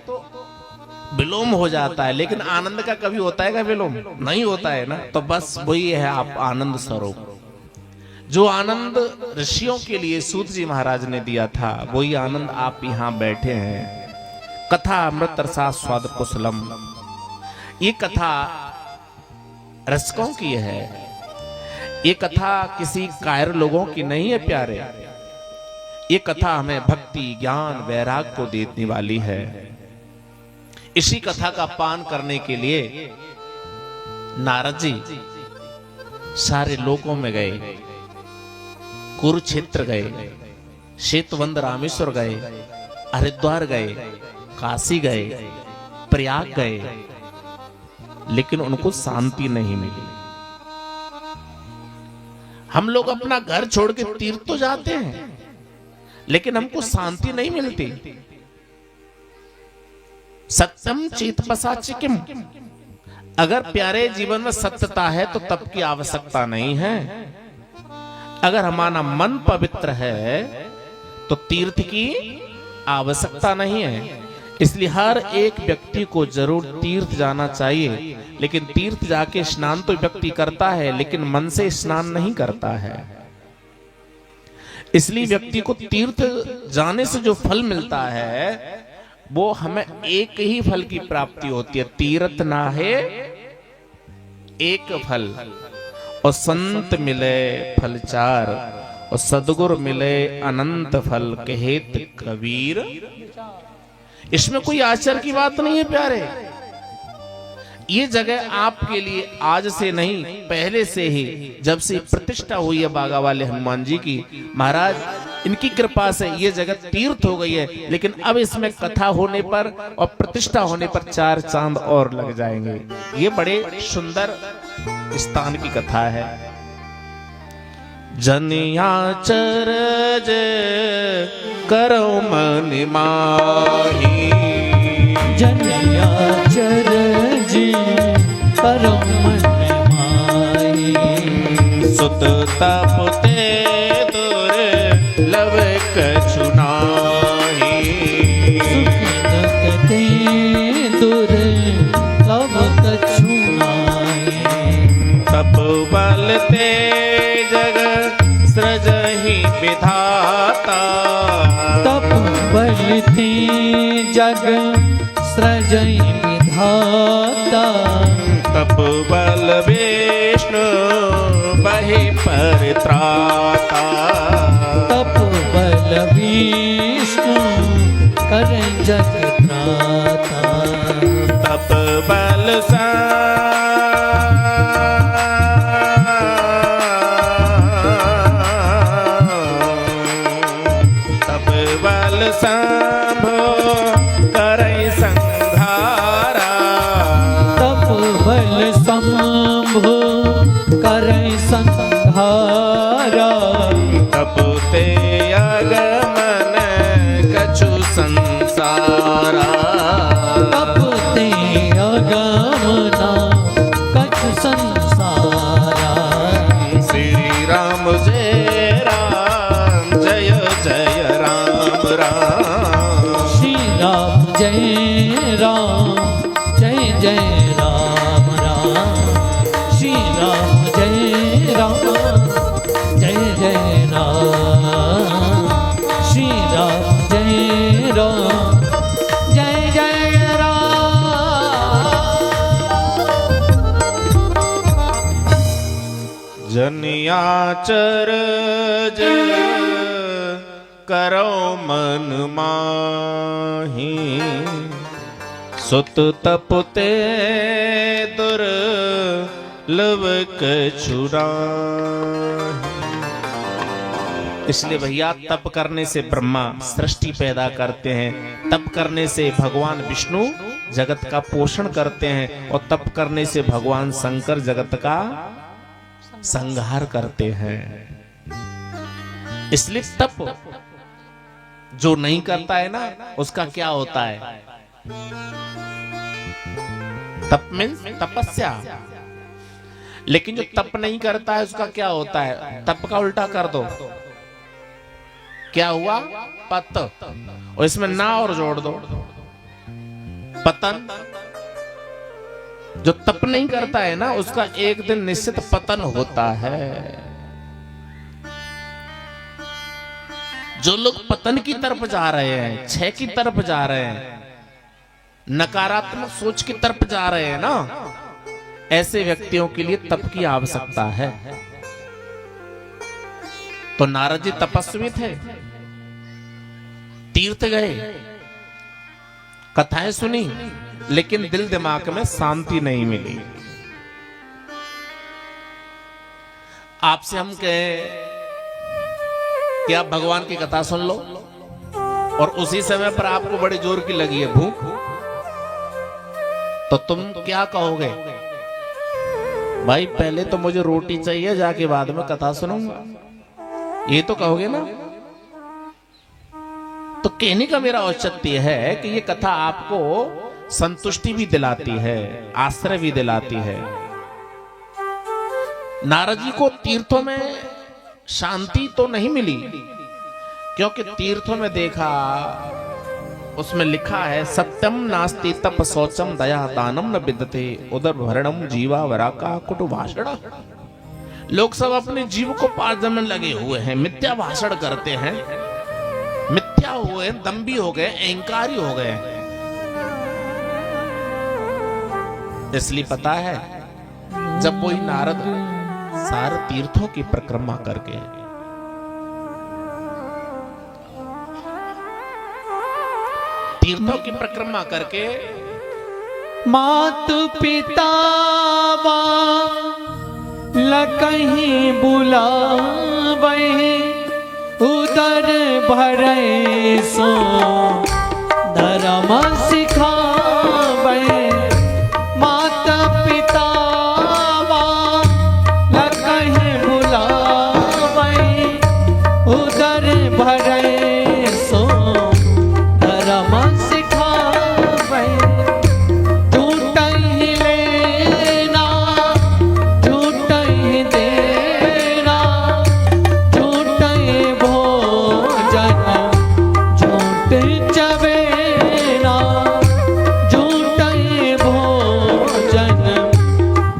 विलोम हो जाता है, लेकिन आनंद का कभी होता है क्या विलोम? नहीं होता है ना। तो बस वही है आप आनंद स्वरूप। जो आनंद ऋषियों के लिए सूत जी महाराज ने दिया था, वही आनंद आप यहाँ बैठे हैं। कथा अमृत रसा स्वाद कुशलम, ये कथा रसकों की है, ये कथा किसी कायर लोगों की नहीं है प्यारे। ये कथा हमें भक्ति, ज्ञान, वैराग को देने वाली है। इसी कथा का पान करने के लिए नारद जी सारे लोकों में गए, कुरुक्षेत्र गए, श्वेतवंद रामेश्वर गए, हरिद्वार गए, काशी गए, प्रयाग गए, लेकिन उनको शांति नहीं मिली। हम लोग अपना घर छोड़ के तीर्थ तो जाते हैं, लेकिन हमको शांति नहीं मिलती। सत्यम चेतपसा चिकिम, अगर प्यारे जीवन में सत्यता है तो तप की आवश्यकता नहीं है। अगर हमारा मन पवित्र है तो तीर्थ की आवश्यकता नहीं है। इसलिए हर एक व्यक्ति को जरूर तीर्थ जाना चाहिए, लेकिन तीर्थ जाके स्नान तो व्यक्ति करता है, लेकिन मन से स्नान नहीं करता है। इसलिए व्यक्ति को तीर्थ जाने से जो फल मिलता है वो हमें एक ही फल की प्राप्ति होती है, तीर्थ ना है एक फल। और संत मिले फल चार, और सदगुरु मिले अनंत फल, कहेत कबीर। इसमें कोई आश्चर्य की बात नहीं है प्यारे। ये जगह आपके लिए आज से नहीं, पहले से ही, जब से प्रतिष्ठा हुई है बागा वाले हनुमान जी की, महाराज इनकी कृपा से ये जगह तीर्थ हो गई है। लेकिन अब इसमें कथा होने पर और प्रतिष्ठा होने पर 4 चांद और लग जाएंगे। ये बड़े सुंदर स्थान की कथा है। जनिया चरज करो मन माही, जनिया चरज करो मन माही, सुत तपते दूर लव कछु नाही, सुख दूर लव कछु नाही, तप बल ते जग सृजहि विधाता, तप बल ते जग सृजहि विधाता, तप बल विष्णु बहि परित्राता, तप बल विष्णु कर जग त्राता, तप बल तप बल संभो करई संघारा, तप बल संभो करई संहारा, तप ते अगमन कछु संसारा, तप ते अगमना जय राम राम श्री राम जय राम जय जय राम श्री राम जय राम जय जय राम। जनियाचरज करो मन माही सुत तपते दुर्लभ कछुराही। इसलिए भैया तप करने से ब्रह्मा सृष्टि पैदा करते हैं, तप करने से भगवान विष्णु जगत का पोषण करते हैं और तप करने से भगवान शंकर जगत का संहार करते हैं। इसलिए तप जो नहीं करता है ना उसका क्या होता है? तप मीन्स तपस्या। लेकिन जो तप नहीं करता है उसका क्या होता है? तप का उल्टा कर दो, क्या हुआ? पत। और इसमें ना और जोड़ दो, पतन। जो तप नहीं करता है ना उसका एक दिन निश्चित पतन होता है। जो लोग पतन की तरफ जा रहे हैं, क्षय की तरफ जा रहे हैं, नकारात्मक सोच की तरफ जा रहे हैं ना, ऐसे व्यक्तियों के लिए तप की आवश्यकता है। तो नारद जी तपस्वी थे, तीर्थ गए, कथाएं सुनी, लेकिन दिल दिमाग में शांति नहीं मिली। आपसे हम कहें कि आप भगवान की कथा सुन लो और उसी समय पर आपको बड़ी जोर की लगी है भूख, तो तुम क्या कहोगे? भाई पहले तो मुझे रोटी चाहिए, जाके बाद में कथा सुनूंगा, ये तो कहोगे ना। तो कहने का मेरा औचित्य है कि ये कथा आपको संतुष्टि भी दिलाती है, आश्रय भी दिलाती है। नारद जी को तीर्थों में शांति तो नहीं मिली, क्योंकि तीर्थों में देखा, उसमें लिखा है सत्यम नास्ति तप शौचम दया दानम न विद्यते उदर भरणम जीवा वराका कुटु भाषण। लोग सब अपने जीव को पार्जन में लगे हुए हैं, मिथ्या भाषण करते हैं, मिथ्या हुए, दम्भी हो गए, अहंकारी हो गए। इसलिए पता है जब वही नारद सारे तीर्थों की परिक्रमा करके मात पिता लकहीं बुलावे उदर भरे सो धर्म सिखावे। मात पिता लकहीं बुलावे उदर भरे सो धर्म सिखावे। झूठ ही लेना झूठ ही देना झूठ ही भोजन झूठ चबेना झूठ ही भोजन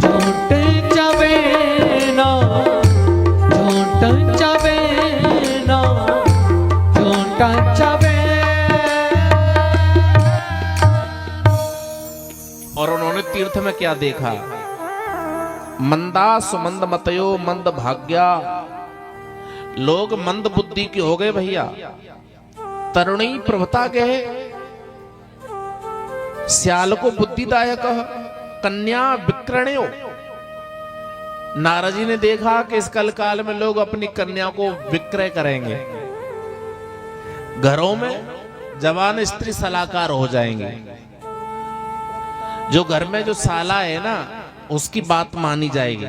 झूठ चबेना झूठ चबेना झूठ चबेना। और उन्होंने तीर्थ में क्या देखा? मंदा सुमंद मतयो मंद भाग्या। लोग मंद बुद्धि के हो गए भैया, तरुणी प्रभता के, श्याल को बुद्धिदायक, कन्या विक्रण्यो। नारद जी ने देखा कि इस कल काल में लोग अपनी कन्या को विक्रय करेंगे, घरों में जवान स्त्री सलाहकार हो जाएंगे। जो घर में जो साला है ना उसकी बात मानी जाएगी।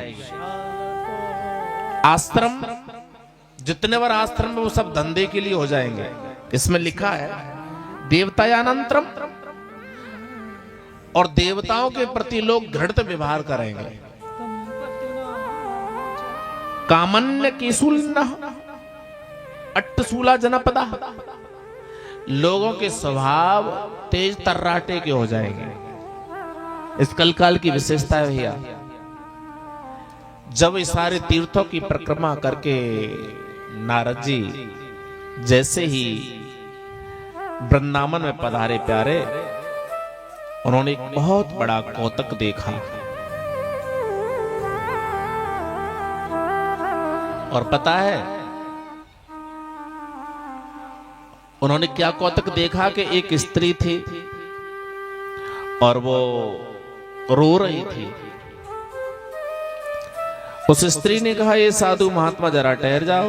आश्रम जितने बार आश्रम में वो सब धंधे के लिए हो जाएंगे। इसमें लिखा है देवतायानंतरम, और देवताओं के प्रति लोग घृणित व्यवहार करेंगे। कामन्य केशुल्न अट्टसूला जनपदा। लोगों के स्वभाव तेज तर्राटे के हो जाएंगे। इस कलकाल की विशेषता है भैया। जब इस सारे तीर्थों की परिक्रमा करके नारद जी जैसे ही वृंदावन में पधारे प्यारे, उन्होंने एक बहुत बड़ा कौतक देखा। और पता है उन्होंने क्या कौतक देखा कि एक स्त्री थी और वो रो रही थी। उस स्त्री ने कहा, ये साधु महात्मा जरा ठहर जाओ।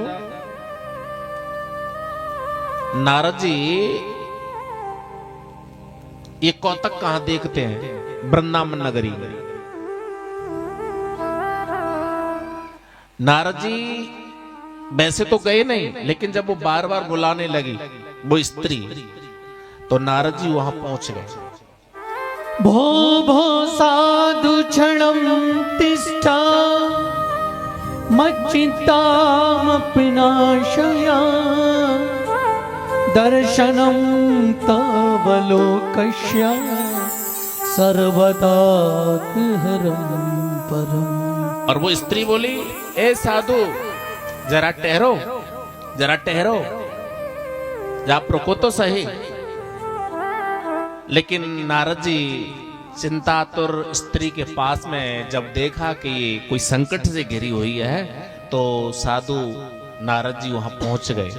नारद जी ये कौतक कहां देखते हैं? वृंदावन नगरी में। नारद जी वैसे तो गए नहीं, लेकिन जब वो बार बार बुलाने लगी वो स्त्री, तो नारद जी वहां पहुंच गए। भो भो साधु क्षणं तिष्ठा मच्चित्तामपि नाशया दर्शनं तव लोकस्य सर्वदा हरं परम्। और वो स्त्री बोली, ए साधु जरा ठहरो, जरा ठहरो, आप रुको तो सही। लेकिन नारद जी चिंतातुर स्त्री के पास में जब देखा कि ये कोई संकट से घिरी हुई है, तो साधु नारद जी वहां पहुंच गए।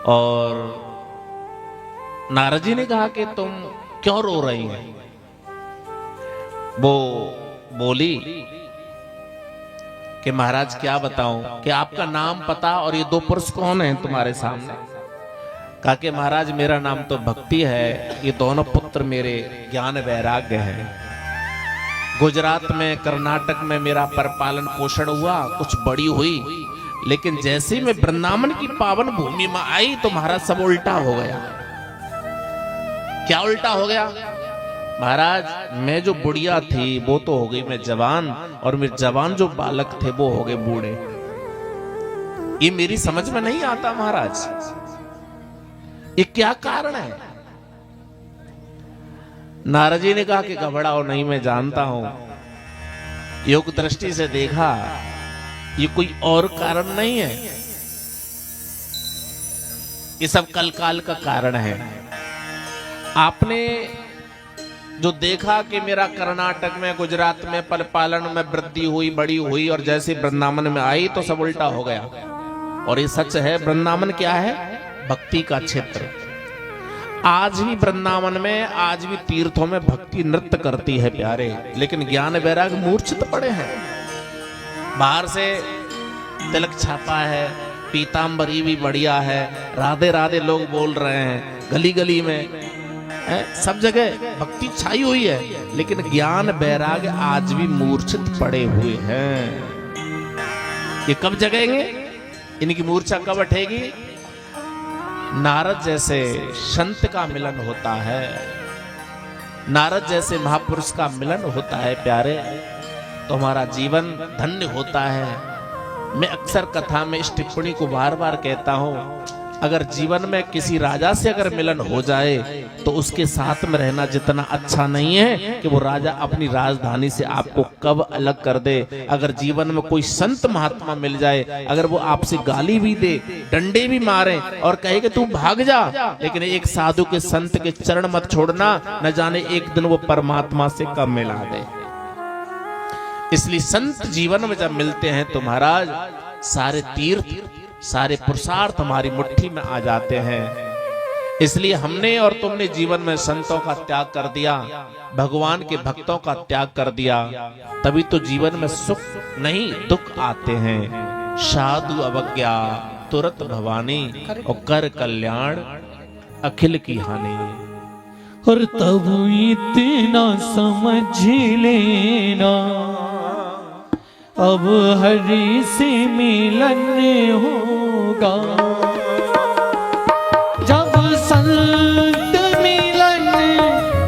और नारद जी ने कहा कि तुम क्यों रो रही हैं? वो बोली कि महाराज क्या बताऊं कि आपका नाम पता और ये दो पुरुष कौन हैं तुम्हारे सामने? कहा कि महाराज मेरा नाम तो भक्ति है, ये दोनों पुत्र मेरे ज्ञान वैराग्य हैं। गुजरात में कर्नाटक में मेरा परपालन पोषण हुआ, कुछ बड़ी हुई, लेकिन जैसे ही मैं वृंदावन की पावन भूमि में आई तो महाराज सब उल्टा हो गया। क्या उल्टा हो गया? महाराज मैं जो बुढ़िया थी वो तो हो गई मैं जवान, और मेरे जवान जो बालक थे वो हो गए बूढ़े। ये मेरी समझ में नहीं आता महाराज, ये क्या कारण है? नारद जी ने कहा कि घबराओ नहीं, मैं जानता हूं। योग दृष्टि से देखा ये कोई और कारण नहीं है, ये सब कलकाल का कारण है। आपने जो देखा कि मेरा कर्नाटक में गुजरात में पलपालन में वृद्धि हुई, बड़ी हुई, और जैसे वृंदावन में आई तो सब उल्टा हो गया। और ये सच है, वृंदावन क्या है? भक्ति का क्षेत्र। आज भी वृंदावन में, आज भी तीर्थों में भक्ति नृत्य करती है प्यारे, लेकिन ज्ञान वैराग मूर्छित पड़े हैं। बाहर से तिलक छापा है, पीतांबरी भी बढ़िया है, राधे राधे लोग बोल रहे हैं, गली गली में सब जगह भक्ति छाई हुई है, लेकिन ज्ञान वैराग आज भी मूर्छित पड़े हुए हैं। ये कब जगेंगे? इनकी मूर्छा कब हटेगी? नारद जैसे संत का मिलन होता है, नारद जैसे महापुरुष का मिलन होता है प्यारे, तो हमारा जीवन धन्य होता है। मैं अक्सर कथा में इस टिप्पणी को बार बार कहता हूं, अगर जीवन में किसी राजा से अगर मिलन हो जाए तो उसके साथ में रहना जितना अच्छा नहीं है कि वो राजा अपनी राजधानी से आपको कब अलग कर दे। अगर जीवन में कोई संत महात्मा मिल जाए, अगर वो आपसे गाली भी दे, डंडे भी मारे और कहे कि तू भाग जा, लेकिन एक साधु के संत के चरण मत छोड़ना, न जाने एक दिन वो परमात्मा से कब मिला दे। इसलिए संत जीवन में जब मिलते हैं तो महाराज सारे तीर्थ, सारे पुरुषार्थ हमारी मुट्ठी में आ जाते हैं। इसलिए हमने और तुमने जीवन में संतों का त्याग कर दिया, भगवान के भक्तों का त्याग कर दिया, तभी तो जीवन में सुख नहीं दुख आते हैं। साधु अवज्ञा तुरंत भवानी और कर कल्याण अखिल की हानि। और तब इतना समझ लेना, अब हरि से मिलन होगा। जब संत मिलन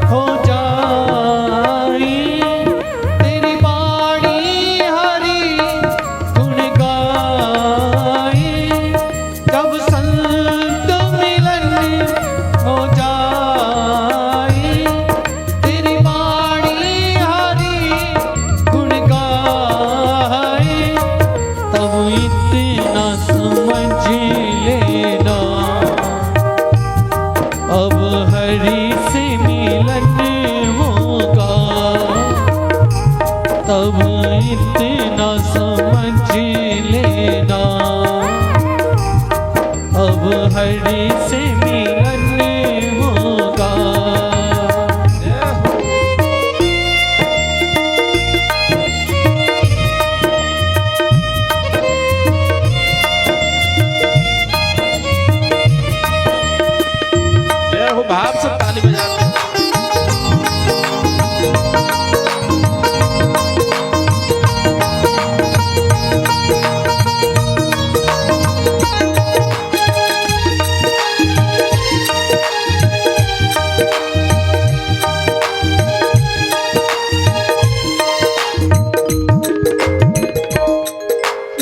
हो जाए, तेरी बाणी हरि गुण गाए। जब संत मिलन हो जाए, तेरी बाणी हरि तब इतना समझ लेना, अब हरि से मिलन होगा। जय हो, भाव से ताली बजाते हैं।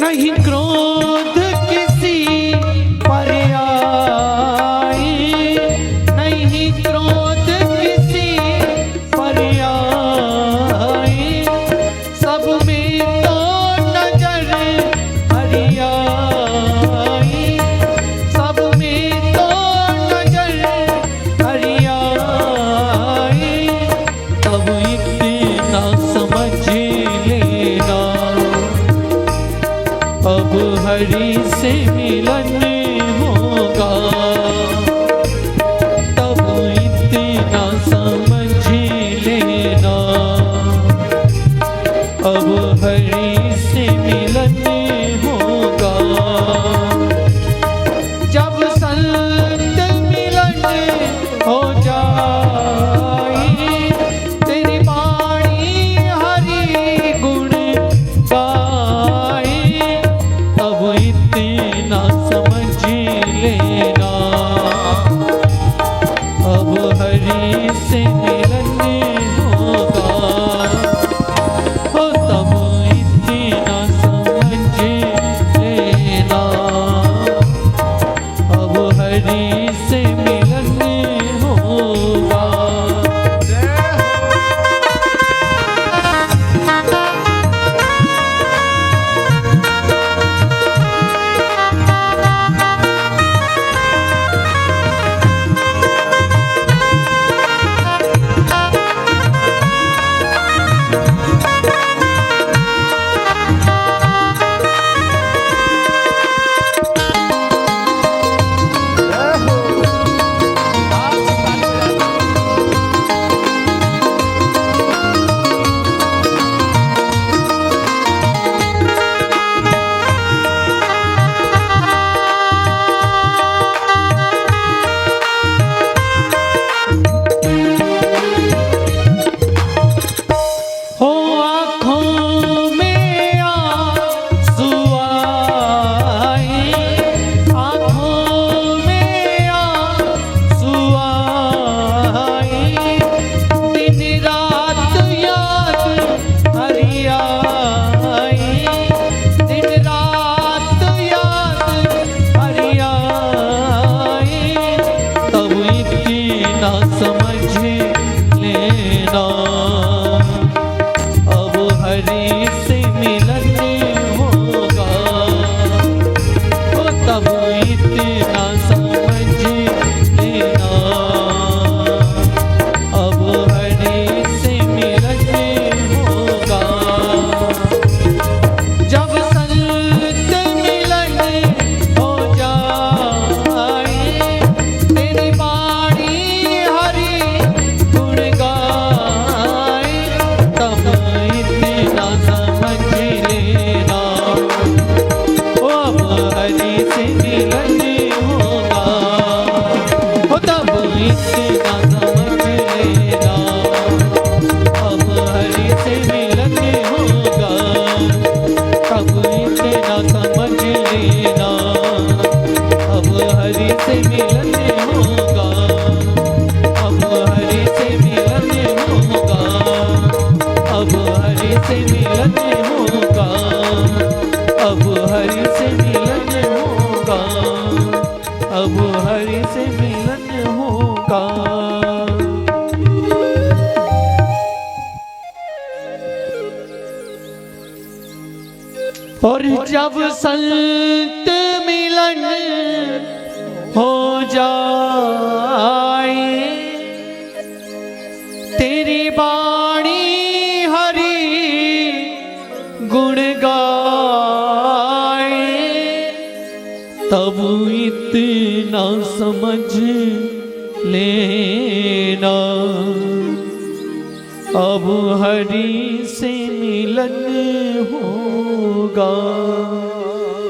नहीं क्रोध किसी पर आए, नहीं क्रोध किसी पर आए, सब में तो नजर हरि आई, सब में तो नजर हरि आई, तब इतना समझ लेना, अब हरि से मिलन होगा। तब इतना समझ लेना, अब हरि से मिलन होगा। जब संत मिलन हो जाए, तेरी वाणी हरि गुण गाए, तब इतना समझ लेना, अब हरि से मिलन होगा। हो तब इतना समझ लेना, अब हरि से मिलन होगा। और जब संत मिलन हो जाए तेरी बाणी हरि समझ लेना, अब हरि से मिलन होगा,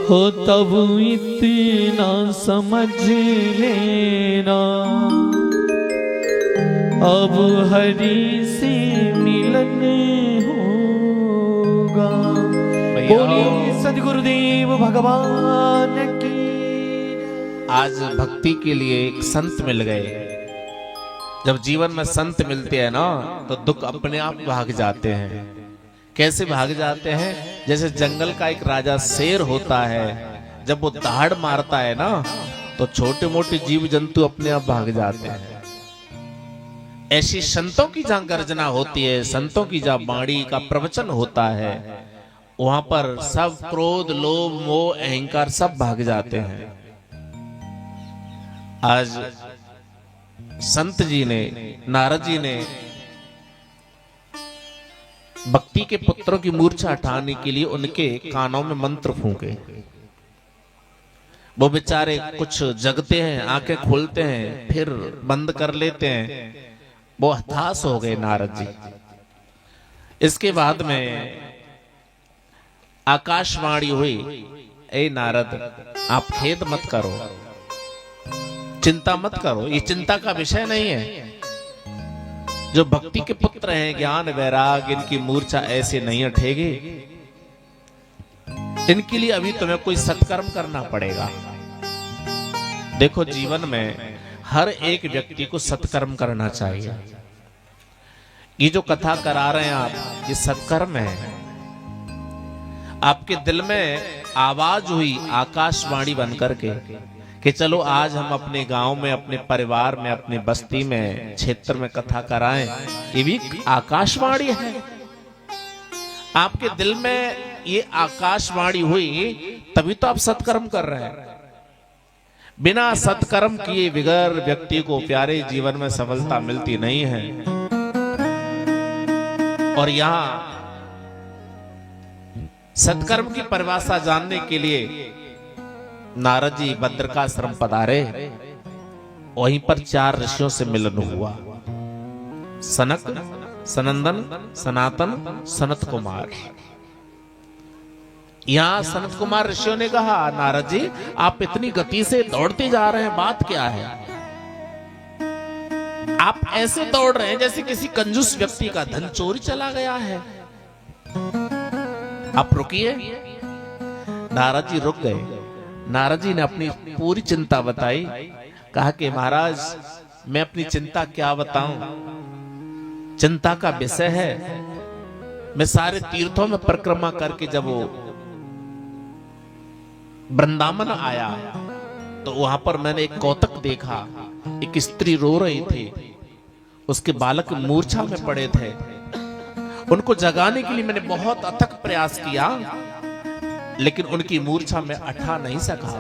हो तब इतना समझ लेना, अब हरि से मिलन होगा। बोलिए सद्गुरुदेव भगवान की। आज भक्ति के लिए एक संत मिल गए। जब जीवन में संत मिलते हैं ना तो दुख अपने आप भाग जाते हैं। कैसे भाग जाते हैं? जैसे जंगल का एक राजा शेर होता है, जब वो दहाड़ मारता है ना तो छोटे मोटे जीव जंतु अपने आप भाग जाते हैं। ऐसी संतों की जहां गर्जना होती है, संतों की जहां वाणी का प्रवचन होता है, वहां पर सब क्रोध, लोभ, मोह, अहंकार सब भाग जाते हैं। आज संत जी ने, नारद जी ने भक्ति के पुत्रों की मूर्छा हटाने के लिए उनके कानों में मंत्र फूंके। वो बेचारे कुछ जगते हैं, आंखें खोलते हैं, फिर बंद कर लेते हैं। वो हताश हो गए नारद जी। इसके बाद में आकाशवाणी हुई, ए नारद, आप खेद मत करो, चिंता मत करो, ये चिंता का विषय नहीं है। जो भक्ति के पुत्र हैं, ज्ञान वैराग, इनकी मूर्छा ऐसे नहीं हटेगी। इनके लिए अभी तुम्हें कोई सत्कर्म करना पड़ेगा। देखो, जीवन में हर एक व्यक्ति को सत्कर्म करना चाहिए। ये जो कथा करा रहे हैं आप, ये सत्कर्म है। आपके दिल में आवाज हुई आकाशवाणी बनकर के कि चलो आज हम अपने गांव में, अपने परिवार में, अपने बस्ती में, क्षेत्र में कथा कराएं। ये भी आकाशवाणी है। आपके दिल में ये आकाशवाणी हुई तभी तो आप सत्कर्म कर रहे हैं। बिना सत्कर्म किए बगैर व्यक्ति को प्यारे जीवन में सफलता मिलती नहीं है। और यहां सत्कर्म की परिभाषा जानने के लिए नारद जी बद्रिकाश्रम पधारे। वहीं पर 4 ऋषियों से मिलन हुआ, सनक, सनंदन, सनातन, सनत कुमार। यहां सनत कुमार ऋषियों ने कहा, नारद जी आप इतनी गति से दौड़ते जा रहे हैं, बात क्या है? आप ऐसे दौड़ रहे हैं जैसे किसी कंजूस व्यक्ति का धन चोरी चला गया है। आप रुकिए। नारद जी रुक गए। नारद जी ने अपनी पूरी चिंता बताई। कहा कि महाराज, मैं अपनी चिंता क्या बताऊं, चिंता का विषय है। मैं सारे तीर्थों में परिक्रमा करके जब वो वृंदावन आया तो वहां पर मैंने एक कौतक देखा। एक स्त्री रो रही थी, उसके बालक मूर्छा में पड़े थे। उनको जगाने के लिए मैंने बहुत अथक प्रयास किया, लेकिन उनकी मूर्छा में अटा नहीं सका।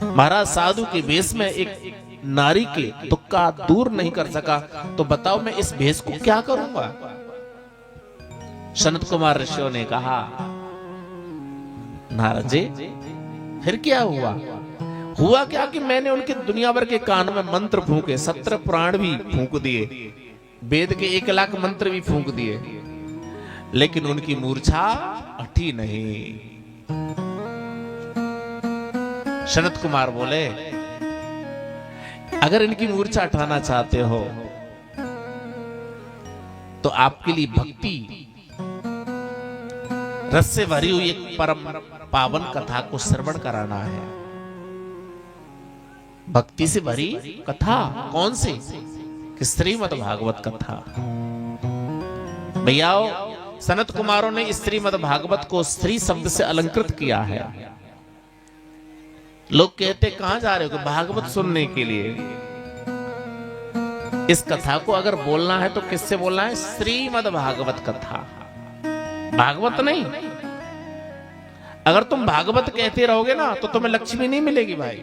महाराज, साधु के वेश में एक नारी के दुख का दूर नहीं कर सका, तो बताओ मैं इस भेष को क्या करूंगा? सनत कुमार ऋषियों ने कहा, नारद जी फिर क्या हुआ? हुआ क्या कि मैंने उनके दुनिया भर के कान में मंत्र फूंके, 17 पुराण भी फूंक दिए, वेद के 1 लाख मंत्र भी फूंक दिए, लेकिन उनकी मूर्छा हटी नहीं। सनत कुमार बोले, अगर इनकी मूर्छा हटाना चाहते हो तो आपके लिए भक्ति रस से भरी हुई एक परम पावन कथा को श्रवण कराना है। भक्ति से भरी कथा कौन सी? कि श्रीमद् भागवत कथा। भैया, सनत कुमारों ने श्रीमद् भागवत को श्री शब्द से अलंकृत किया है। लोग कहते कहां जा रहे हो? भागवत सुनने के लिए। इस कथा को अगर बोलना है तो किससे बोलना है? श्रीमद् भागवत कथा, भागवत नहीं। अगर तुम भागवत कहते रहोगे ना तो तुम्हें लक्ष्मी नहीं मिलेगी भाई।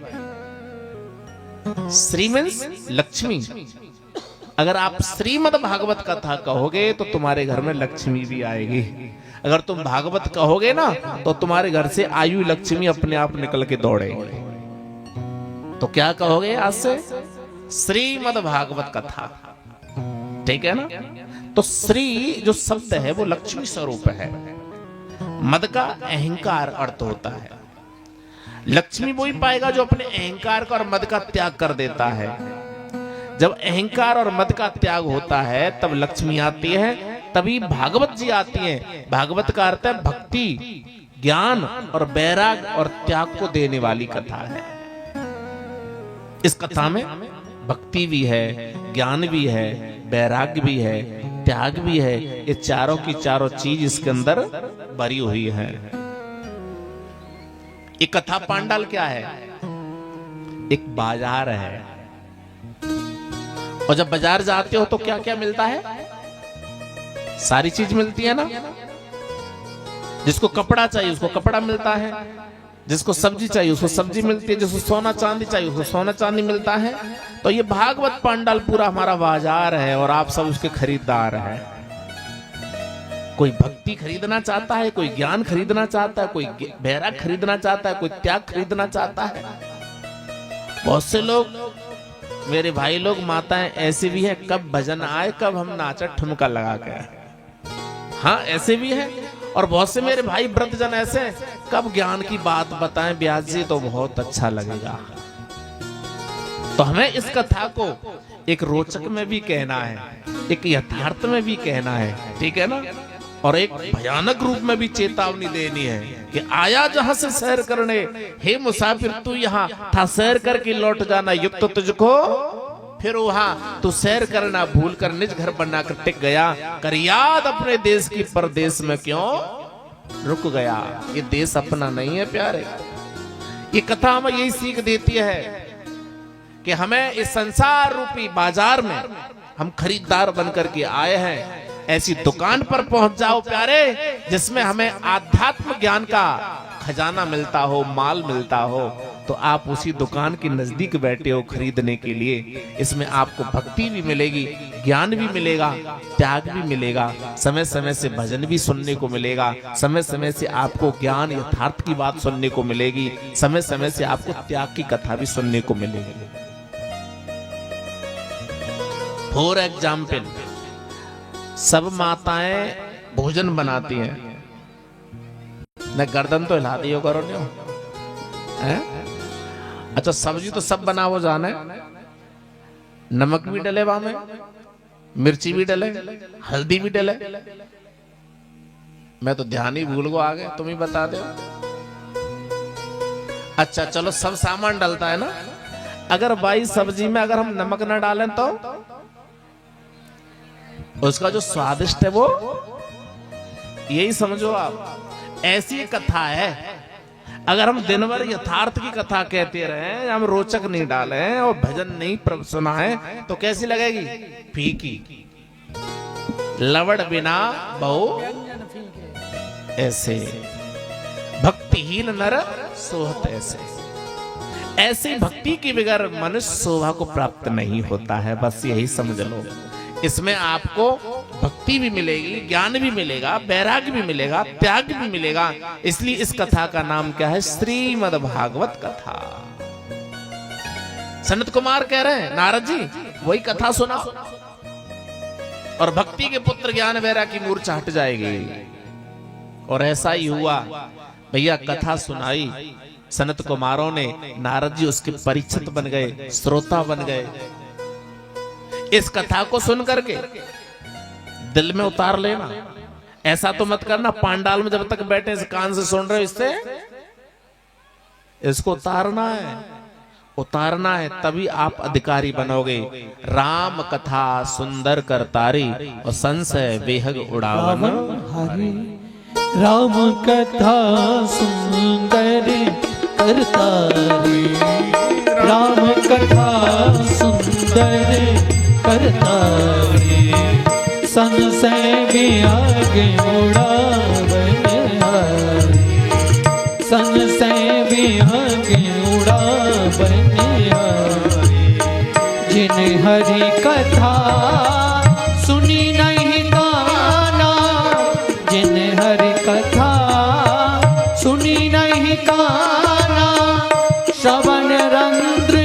श्री मीन्स लक्ष्मी। अगर आप श्रीमद् भागवत कथा कहोगे तो तुम्हारे घर में लक्ष्मी भी आएगी। अगर तुम भागवत कहोगे ना तो तुम्हारे घर से आयु लक्ष्मी अपने आप निकल के दौड़ेगी। तो क्या कहोगे आज से? श्रीमद् भागवत कथा। ठीक है ना? तो श्री जो शब्द है वो लक्ष्मी स्वरूप है। मद का अहंकार अर्थ होता है। लक्ष्मी वो ही पाएगा जो अपने अहंकार का और मद का त्याग कर देता है। जब अहंकार और मद का त्याग होता है तब लक्ष्मी आती है, तभी भागवत जी आती हैं। भागवत का अर्थ है भक्ति, ज्ञान और वैराग और त्याग को देने वाली कथा है। इस कथा में भक्ति भी है, ज्ञान भी है, वैराग्य भी है, त्याग भी है। ये चारों की चारों चीज इसके अंदर भरी हुई है। ये कथा पांडाल क्या है? एक बाजार है। और जब बाजार जाते हो तो क्या क्या मिलता है? सारी चीज मिलती है ना। जिसको कपड़ा चाहिए उसको कपड़ा मिलता है, जिसको सब्जी चाहिए उसको सब्जी मिलती है, जिसको सोना चांदी चाहिए उसको सोना चांदी मिलता है। तो ये भागवत पांडाल पूरा हमारा बाजार है और आप सब उसके खरीदार हैं। कोई भक्ति खरीदना चाहता है, कोई ज्ञान खरीदना चाहता है, कोई वैराग खरीदना चाहता है, कोई त्याग खरीदना चाहता है। बहुत से लोग, मेरे भाई लोग, माताएं ऐसे भी हैं, कब भजन आए कब हम नाचा ठुमका लगा के। हाँ, ऐसे भी है। और बहुत से मेरे भाई वृद्धजन ऐसे हैं, कब ज्ञान की बात बताएं ब्यास जी तो बहुत अच्छा लगेगा। तो हमें इस कथा को एक रोचक में भी कहना है, एक यथार्थ में भी कहना है, ठीक है ना, और एक भयानक रूप में भी चेतावनी देनी है कि आया जहां से सैर करने, हे मुसाफिर तू यहाँ था सैर करके लौट जाना, युक्त तो तुझको फिर वहां तू सैर करना भूल कर निज घर बनाकर टिक गया, कर याद अपने देश की परदेश में क्यों रुक गया। ये देश अपना नहीं है प्यारे। ये कथा हमें यही सीख देती है कि हमें इस संसार रूपी बाजार में हम खरीदार बनकर के आए हैं। ऐसी दुकान पर पहुंच जाओ प्यारे जिसमें हमें आध्यात्म ज्ञान का खजाना मिलता हो, माल मिलता हो। तो आप उसी दुकान के नजदीक बैठे हो खरीदने के लिए। इसमें आपको भक्ति भी मिलेगी, ज्ञान भी मिलेगा, त्याग भी मिलेगा, समय समय से भजन भी सुनने को मिलेगा, समय समय से आपको ज्ञान यथार्थ की बात सुनने को मिलेगी, समय समय से आपको त्याग की कथा भी सुनने को मिलेगी। फॉर एग्जाम्पल, सब माताएं भोजन बनाती हैं, न गर्दन तो हिला दियो करो नहीं। अच्छा, सब्जी तो सब बनावो जाने, नमक भी डले वहां में, मिर्ची भी डले, हल्दी भी डले। मैं तो ध्यान ही भूल गो, आगे तुम ही बता दो। अच्छा चलो, सब सामान डलता है ना। अगर भाई सब्जी में अगर हम नमक न डालें तो उसका जो स्वादिष्ट है वो, यही समझो आप। ऐसी कथा है, अगर हम दिन भर यथार्थ की कथा कहते रहे, हम रोचक नहीं डाले और भजन नहीं सुनाए तो कैसी लगेगी? फीकी। लवड़ बिना बहु ऐसे, भक्तिहीन नर सोहत ऐसे। ऐसी भक्ति के बगैर मनुष्य शोभा को प्राप्त नहीं होता है। बस यही समझ लो। इसमें आपको भक्ति भी मिलेगी, ज्ञान भी मिलेगा, वैराग्य भी मिलेगा, त्याग भी मिलेगा। इसलिए इस कथा का नाम क्या है? श्रीमद् भागवत कथा। सनत कुमार कह रहे हैं नारद जी वही कथा सुना और भक्ति के पुत्र ज्ञान वैराग्य की मूर्छा हट जाएगी। और ऐसा ही हुआ भैया। कथा सुनाई सनत कुमारों ने, नारद जी उसके परीक्षित बन गए, श्रोता बन गए। इस कथा को सुन करके दिल में उतार लेना। ऐसा तो मत करना पांडाल में जब तक बैठे इस कान से सुन रहे हो, इससे इसको उतारना है, उतारना है, तभी आप अधिकारी बनोगे। राम कथा सुंदर करतारी और संशय बेहग उड़ावन। राम कथा सुंदर करतारी, राम कथा सुंदर करतारी, संशय वियाग उड़ावन हारी, संशय वियाग उड़ावन हारी। जिन हरि कथा सुनी नहीं काना, जिन हरि कथा सुनी नहीं काना, श्रवण रंध्र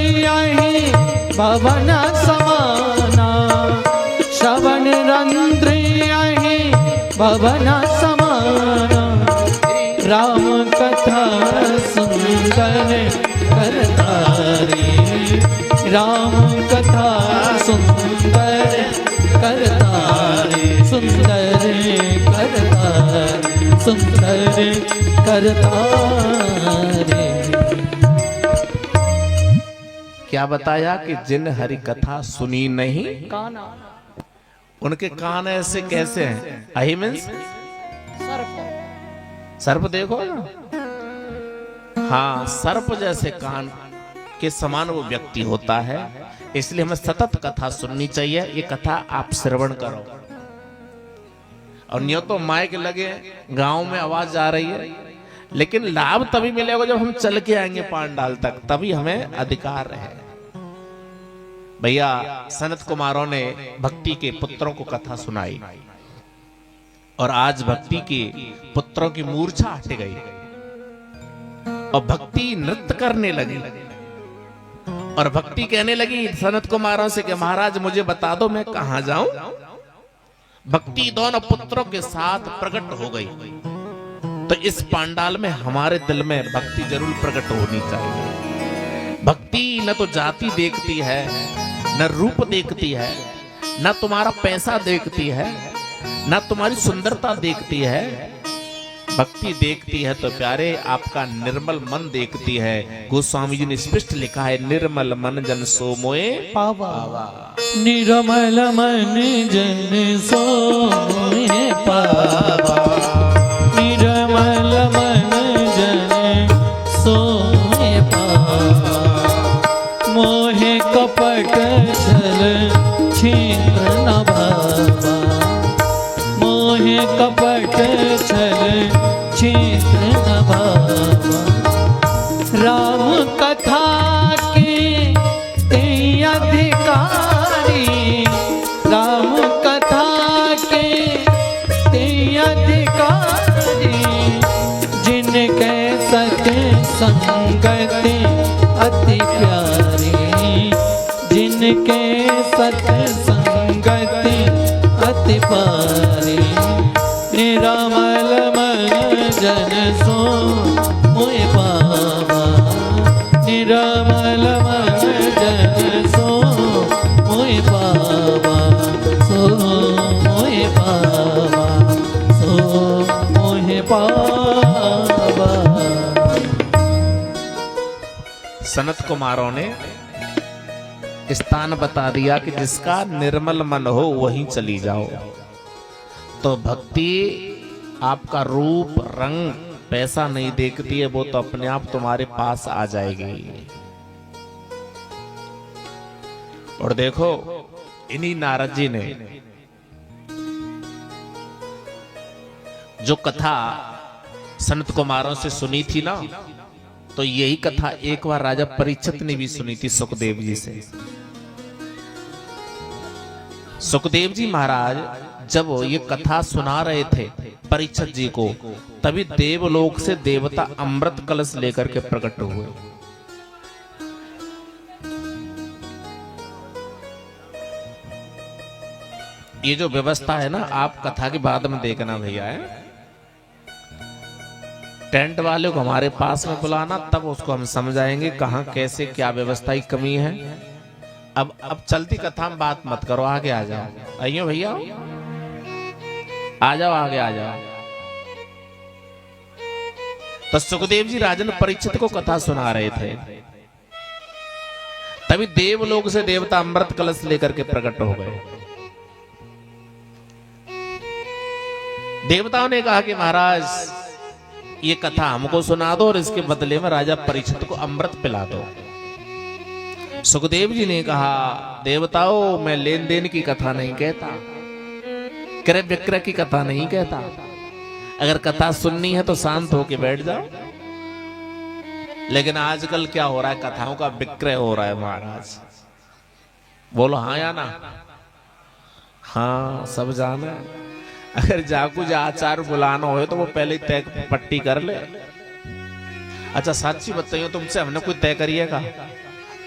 पवन समाना श्रवण रंध्र यही पवन समाना राम कथा सुंदर करतारी राम कथा सुंदर करतारी सुंदर करतारी सुंदर करतारी। क्या बताया कि जिन हरि कथा सुनी नहीं काना उनके कान ऐसे कैसे हैं? अहि मीन्स सर्प देखो ना, हाँ सर्प जैसे कान के समान वो व्यक्ति होता है। इसलिए हमें सतत कथा सुननी चाहिए। ये कथा आप श्रवण करो और नियो तो माइक लगे गांव में आवाज आ रही है, लेकिन लाभ तभी मिलेगा जब हम चल के आएंगे पांडाल तक, तभी हमें अधिकार है। भैया सनत कुमारों ने भक्ति के पुत्रों को कथा सुनाई और आज भक्ति के पुत्रों की मूर्छा हट गई और भक्ति नृत्य करने लगी और भक्ति कहने लगी सनत कुमारों से कि महाराज मुझे बता दो मैं कहां जाऊं। भक्ति दोनों पुत्रों के साथ प्रकट हो गई। तो इस पांडाल में हमारे दिल में भक्ति जरूर प्रकट होनी चाहिए। भक्ति न तो जाति देखती है, न रूप देखती है, न तुम्हारा पैसा देखती है, न तुम्हारी सुंदरता देखती है। भक्ति देखती है तो प्यारे आपका निर्मल मन देखती है। गोस्वामी जी ने स्पष्ट लिखा है निर्मल मन जन सो मोए पावा निर्मल मन जन सो मोए पावा निर्मल मन जन सो मोए पावा मोहे कपट छल छिद्र न भावा मोहे कपट छल छिद्र न भावा राम कथा के ते अधिकारी राम कथा के ते अधिकारी जिनके सत्य संगति अति प्यारी जिनके सत्य संगति अति पारी निरामल मन जन सो मोए पावा निरामल मन जन सो मोए पावा सो मोए पावा सो मोए पावा। सनत कुमारों ने स्थान बता दिया कि जिसका निर्मल मन हो वहीं चली जाओ। तो भक्ति आपका रूप रंग पैसा नहीं देखती है, वो तो अपने आप तुम्हारे पास आ जाएगी। और देखो इन्हीं नारद जी ने जो कथा संत कुमारों से सुनी थी ना, तो यही कथा एक बार राजा परीक्षित ने भी सुनी थी सुखदेव जी से। सुखदेव जी महाराज जब ये कथा सुना रहे थे परीक्षित जी को, तभी देवलोक से देवता अमृत कलश लेकर के प्रकट हुए। ये जो व्यवस्था है ना, आप कथा के बाद में देखना भैया है, टेंट वाले को हमारे पास में बुलाना, तब उसको हम समझाएंगे कहां कैसे क्या व्यवस्था की कमी है। अब चलती कथा में बात मत करो, आगे आ जाओ। आइयो भैया आ जाओ, आगे आ जाओ। तो सुखदेव जी राजन परीक्षित को कथा सुना रहे थे, तभी देवलोक से देवता अमृत कलश लेकर के प्रकट हो गए। देवताओं ने कहा कि महाराज ये कथा हमको सुना दो और इसके बदले में राजा परीक्षित को अमृत पिला दो। सुखदेव जी ने कहा देवताओं मैं लेन देन की कथा नहीं कहता, क्रय विक्रय की कथा नहीं कहता। अगर कथा सुननी है तो शांत होके बैठ जाओ। लेकिन आजकल क्या हो रहा है, कथाओं का विक्रय हो रहा है महाराज। बोलो हाँ या ना? हाँ सब जाना। अगर जाकू जा आचार बुलाना हो तो वो पहले ही तय पट्टी कर ले। अच्छा सच्ची बताइए तुमसे हमने कोई तय करिएगा?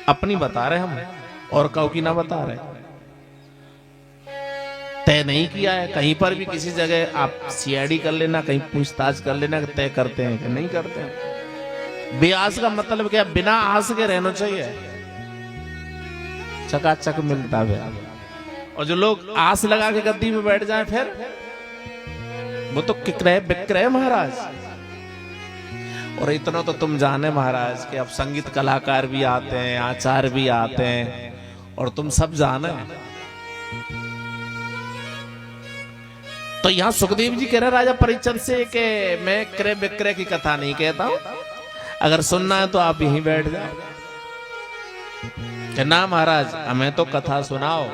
अपनी बता रहे हम, और कहो कि ना बता रहे, तय नहीं किया है। कहीं पर भी किसी जगह आप सीआईडी कर लेना, कहीं पूछताछ कर लेना, तय करते हैं कि नहीं करते हैं। बेआस का मतलब क्या, बिना आस के रहना चाहिए, चकाचक मिलता है। और जो लोग आस लगा के गद्दी में बैठ जाएं फिर वो तो किक्रय बिक्रय महाराज। और इतना तो तुम जाने महाराज कि अब संगीत कलाकार भी आते हैं, आचार्य भी आते हैं, और तुम सब जाने। तो यहां सुखदेव जी कह रहे राजा परीक्षित से कि मैं क्रय विक्रय की कथा नहीं कहता हूं, अगर सुनना है तो आप यहीं बैठ जाओ। कि ना महाराज हमें तो कथा सुनाओ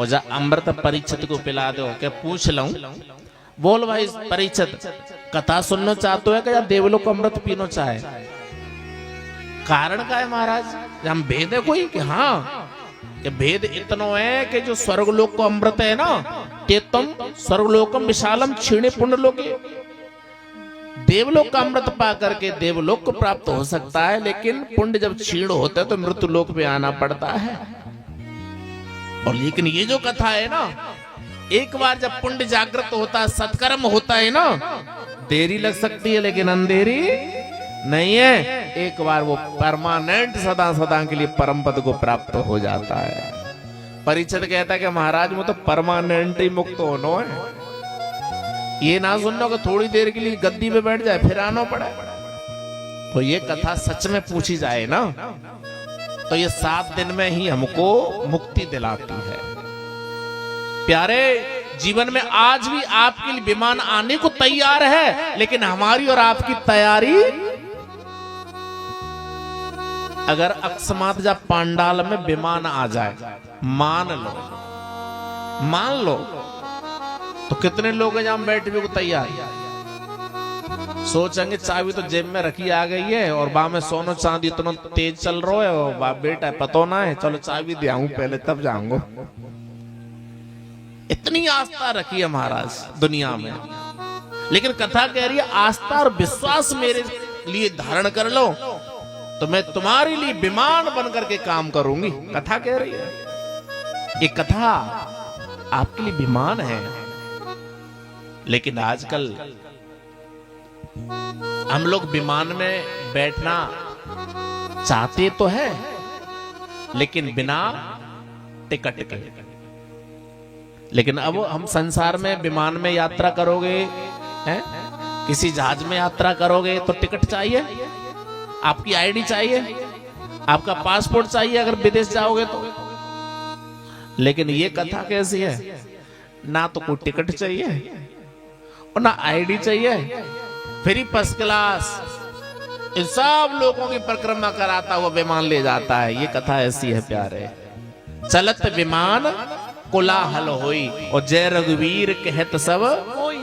और जा अमृत परीक्षित को पिला दो। क्या पूछ लूं, बोल भाई परीक्षित कथा सुनना चाहते हो या देवलोक अमृत पीना चाहे? कारण का है महाराज, हम भेद है कोई कि हाँ कि भेद इतना है कि जो स्वर्गलोक को अमृत है ना, ते तुम स्वर्गलोकम विशालम क्षीणे पुण्य लोके, देवलोक का अमृत पा करके देवलोक को प्राप्त हो सकता है, लेकिन पुण्य जब क्षीण होता है तो मृत्यु लोक पे आना पड़ता है। और लेकिन ये जो कथा है ना, एक बार जब पुण्य जागृत होता है, सत्कर्म होता है ना, देरी लग सकती है लेकिन अंधेरी नहीं है। एक बार वो परमानेंट सदा सदा के लिए परम पद को प्राप्त हो जाता है। परीक्षित कहता है कि महाराज वो तो परमानेंट ही मुक्त होना है, ये ना सुनना कि थोड़ी देर के लिए गद्दी पे बैठ जाए फिर आना पड़े। तो ये कथा सच में पूछी जाए ना तो ये 7 दिन में ही हमको मुक्ति दिलाती है। प्यारे, जीवन में आज भी आपके लिए विमान आने को तैयार है, लेकिन हमारी और आपकी तैयारी, अगर अकस्मात जब पांडाल में विमान आ जाए, मान लो तो कितने लोग हैं जहां बैठे हुए को तैयार? सोचेंगे चाबी तो जेब में रखी आ गई है और बा में सोनो चांदी इतना तेज चल रहा है, और बा बेटा पतो ना है, चलो चाबी दे आऊं पहले तब जाऊंगा। इतनी आस्था रखी है महाराज दुनिया में, लेकिन कथा कह रही है आस्था और विश्वास मेरे लिए धारण कर लो तो मैं तुम्हारे लिए विमान बनकर के काम करूंगी। कथा कह रही है, ये कथा आपके लिए विमान है। लेकिन आजकल हम लोग विमान में बैठना चाहते तो है, लेकिन बिना टिकट के। लेकिन अब हम संसार में विमान में यात्रा करोगे, हैं? किसी जहाज में यात्रा करोगे तो टिकट चाहिए, आपकी आईडी चाहिए, आपका पासपोर्ट चाहिए अगर विदेश जाओगे तो। लेकिन ये कथा कैसी है, ना तो कोई टिकट चाहिए और ना आईडी चाहिए, फ्री फर्स्ट क्लास इन सब लोगों की परिक्रमा कराता हुआ विमान ले जाता है। ये कथा ऐसी है प्यारे। चलत विमान कोलाहल होई और जय रघुवीर कहत सब होई।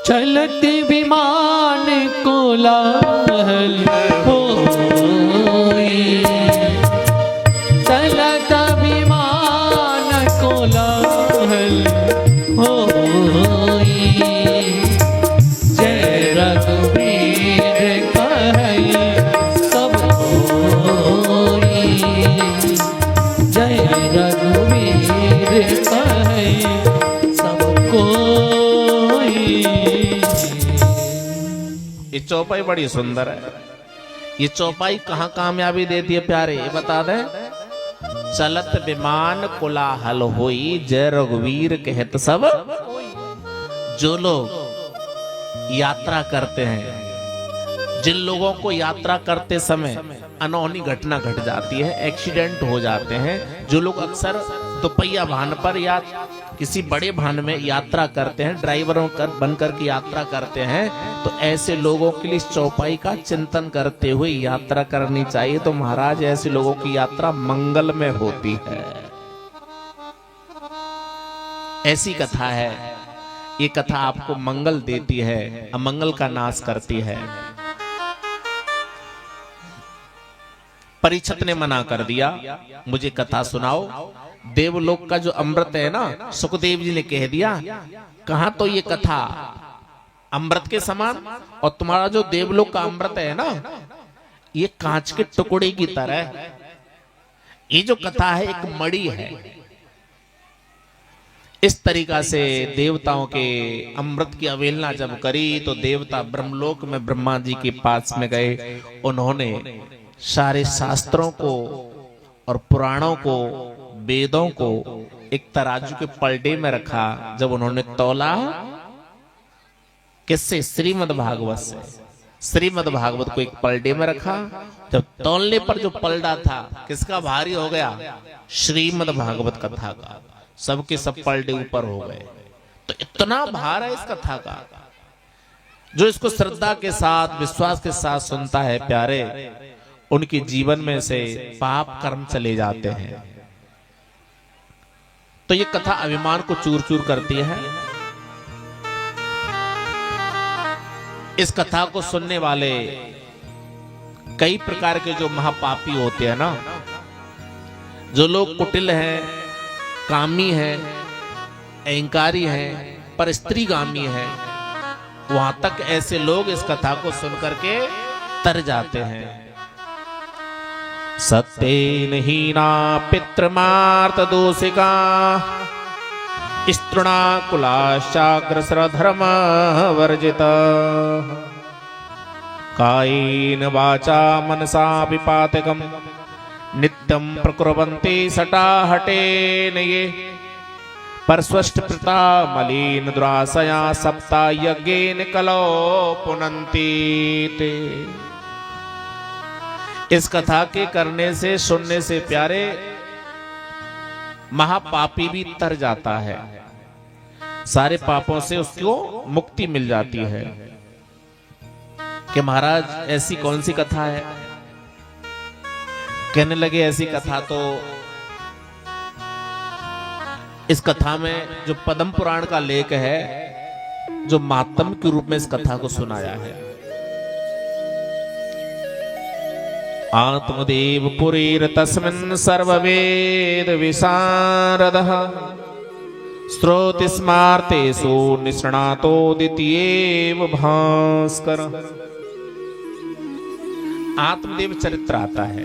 चलत विमान कोलाहल होई, चलत विमान कोलाहल होई, जय रघुवीर कहई सब होई, जय रघुवीर कहई सब कोई। ये चौपाई बड़ी सुंदर है। ये चौपाई कहाँ कामयाबी देती है प्यारे, ये बता दें। चलत विमान कोलाहल होई, जय रघुवीर कहत सब। जो लोग यात्रा करते हैं, जिन लोगों को यात्रा करते समय अनहोनी घटना घट जाती है, एक्सीडेंट हो जाते हैं, जो लोग अक्सर दोपहिया वाहन पर या किसी बड़े वाहन में यात्रा करते हैं, ड्राइवरों बन करके यात्रा करते हैं, तो ऐसे लोगों के लिए चौपाई का चिंतन करते हुए यात्रा करनी चाहिए। तो महाराज ऐसे लोगों की यात्रा मंगल में होती है। ऐसी कथा है, ये कथा आपको मंगल देती है, अमंगल का नाश करती है। परीक्षित ने मना कर दिया, मुझे कथा सुनाओ। देवलोक का जो अमृत है ना, सुखदेव जी ने कह दिया, कहा तो ये कथा अमृत के समान, और तुम्हारा जो देवलोक का अमृत है ना, ये कांच के टुकड़े की तरह। ये जो कथा है एक मणि है। इस तरीका से देवताओं के अमृत की अवहेलना जब करी तो देवता ब्रह्मलोक में ब्रह्मा जी के पास में गए। उन्होंने सारे शास्त्रों को और पुराणों को, वेदों को एक तराजू के पलड़े में रखा। जब उन्होंने तौला, किससे? श्रीमद् भागवत से। श्रीमद् भागवत को एक पलड़े में रखा। जब तौलने पर जो पलड़ा था किसका भारी हो गया? श्रीमद् भागवत कथा का। सबके सब पलड़े ऊपर हो गए। तो इतना भार है इस कथा का। जो इसको श्रद्धा के साथ, विश्वास के साथ सुनता है प्यारे, उनके जीवन में से पाप कर्म चले जाते हैं। तो ये कथा अभिमान को चूर चूर करती है। इस कथा को सुनने वाले कई प्रकार के जो महापापी होते हैं ना, जो लोग कुटिल हैं, कामी हैं, अहंकारी हैं, पर स्त्रीगामी हैं, वहां तक ऐसे लोग इस कथा को सुनकर के तर जाते हैं। सत्येन हीना पितृमार्त दोषिका स्त्रुणा कुलाश्चाग्रसर धर्म वर्जिता कायेन वाचा मनसा विपातकम् नित्यं प्रकुर्वन्ति सटाहटेन ये परस्वष्ट प्रता मलिन दुराशया सप्ता यज्ञेन कलो पुनन्ति ते। इस कथा के करने से, सुनने से प्यारे, महापापी भी तर जाता है। सारे पापों से उसको मुक्ति मिल जाती है। कि महाराज ऐसी कौन सी कथा है? कहने लगे ऐसी कथा तो इस कथा में जो पद्म पुराण का लेख है, जो मातम के रूप में इस कथा को सुनाया है। आत्मदेव पुरीर तस्मिन् सर्ववेद विशारदः श्रोति स्मार्तेषु निष्णातो द्वितीयेव भास्कर। आत्मदेव चरित्र आता है।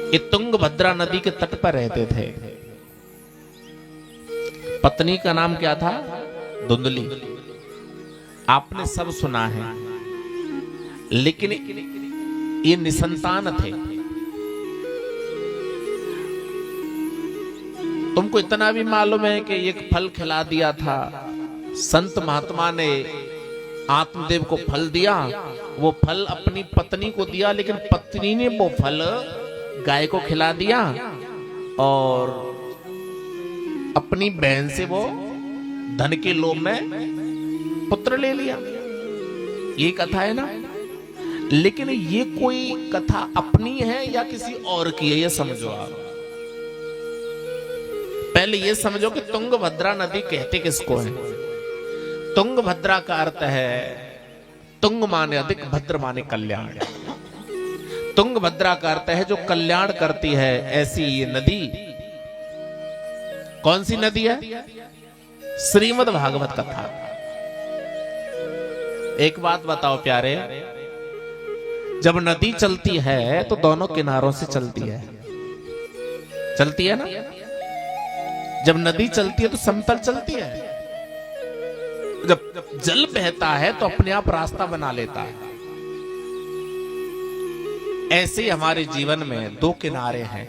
ये तुंगभद्रा नदी के तट पर रहते थे। पत्नी का नाम क्या था? धुंधली। आपने सब सुना है। लेकिन ये निसंतान थे। तुमको इतना भी मालूम है कि एक फल खिला दिया था। संत महात्मा ने आत्मदेव को फल दिया। वो फल अपनी पत्नी को दिया, लेकिन पत्नी ने वो फल गाय को खिला दिया और अपनी बहन से वो धन के लोभ में पुत्र ले लिया। ये कथा है ना। लेकिन ये कोई कथा अपनी है या किसी और की है, ये समझो आप। पहले ये समझो कि तुंगभद्रा नदी कहते किसको है। तुंगभद्रा का अर्थ है, तुंग माने अधिक, भद्र माने कल्याण। तुंगभद्रा का अर्थ है जो कल्याण करती है। ऐसी ये नदी कौन सी नदी है? श्रीमद् भागवत कथा। एक बात बताओ प्यारे, जब नदी चलती है तो दोनों किनारों से चलती है। चलती है ना। जब नदी चलती है तो समतल चलती है। जब जल बहता है तो अपने आप रास्ता बना लेता है। ऐसे ही हमारे जीवन में दो किनारे हैं,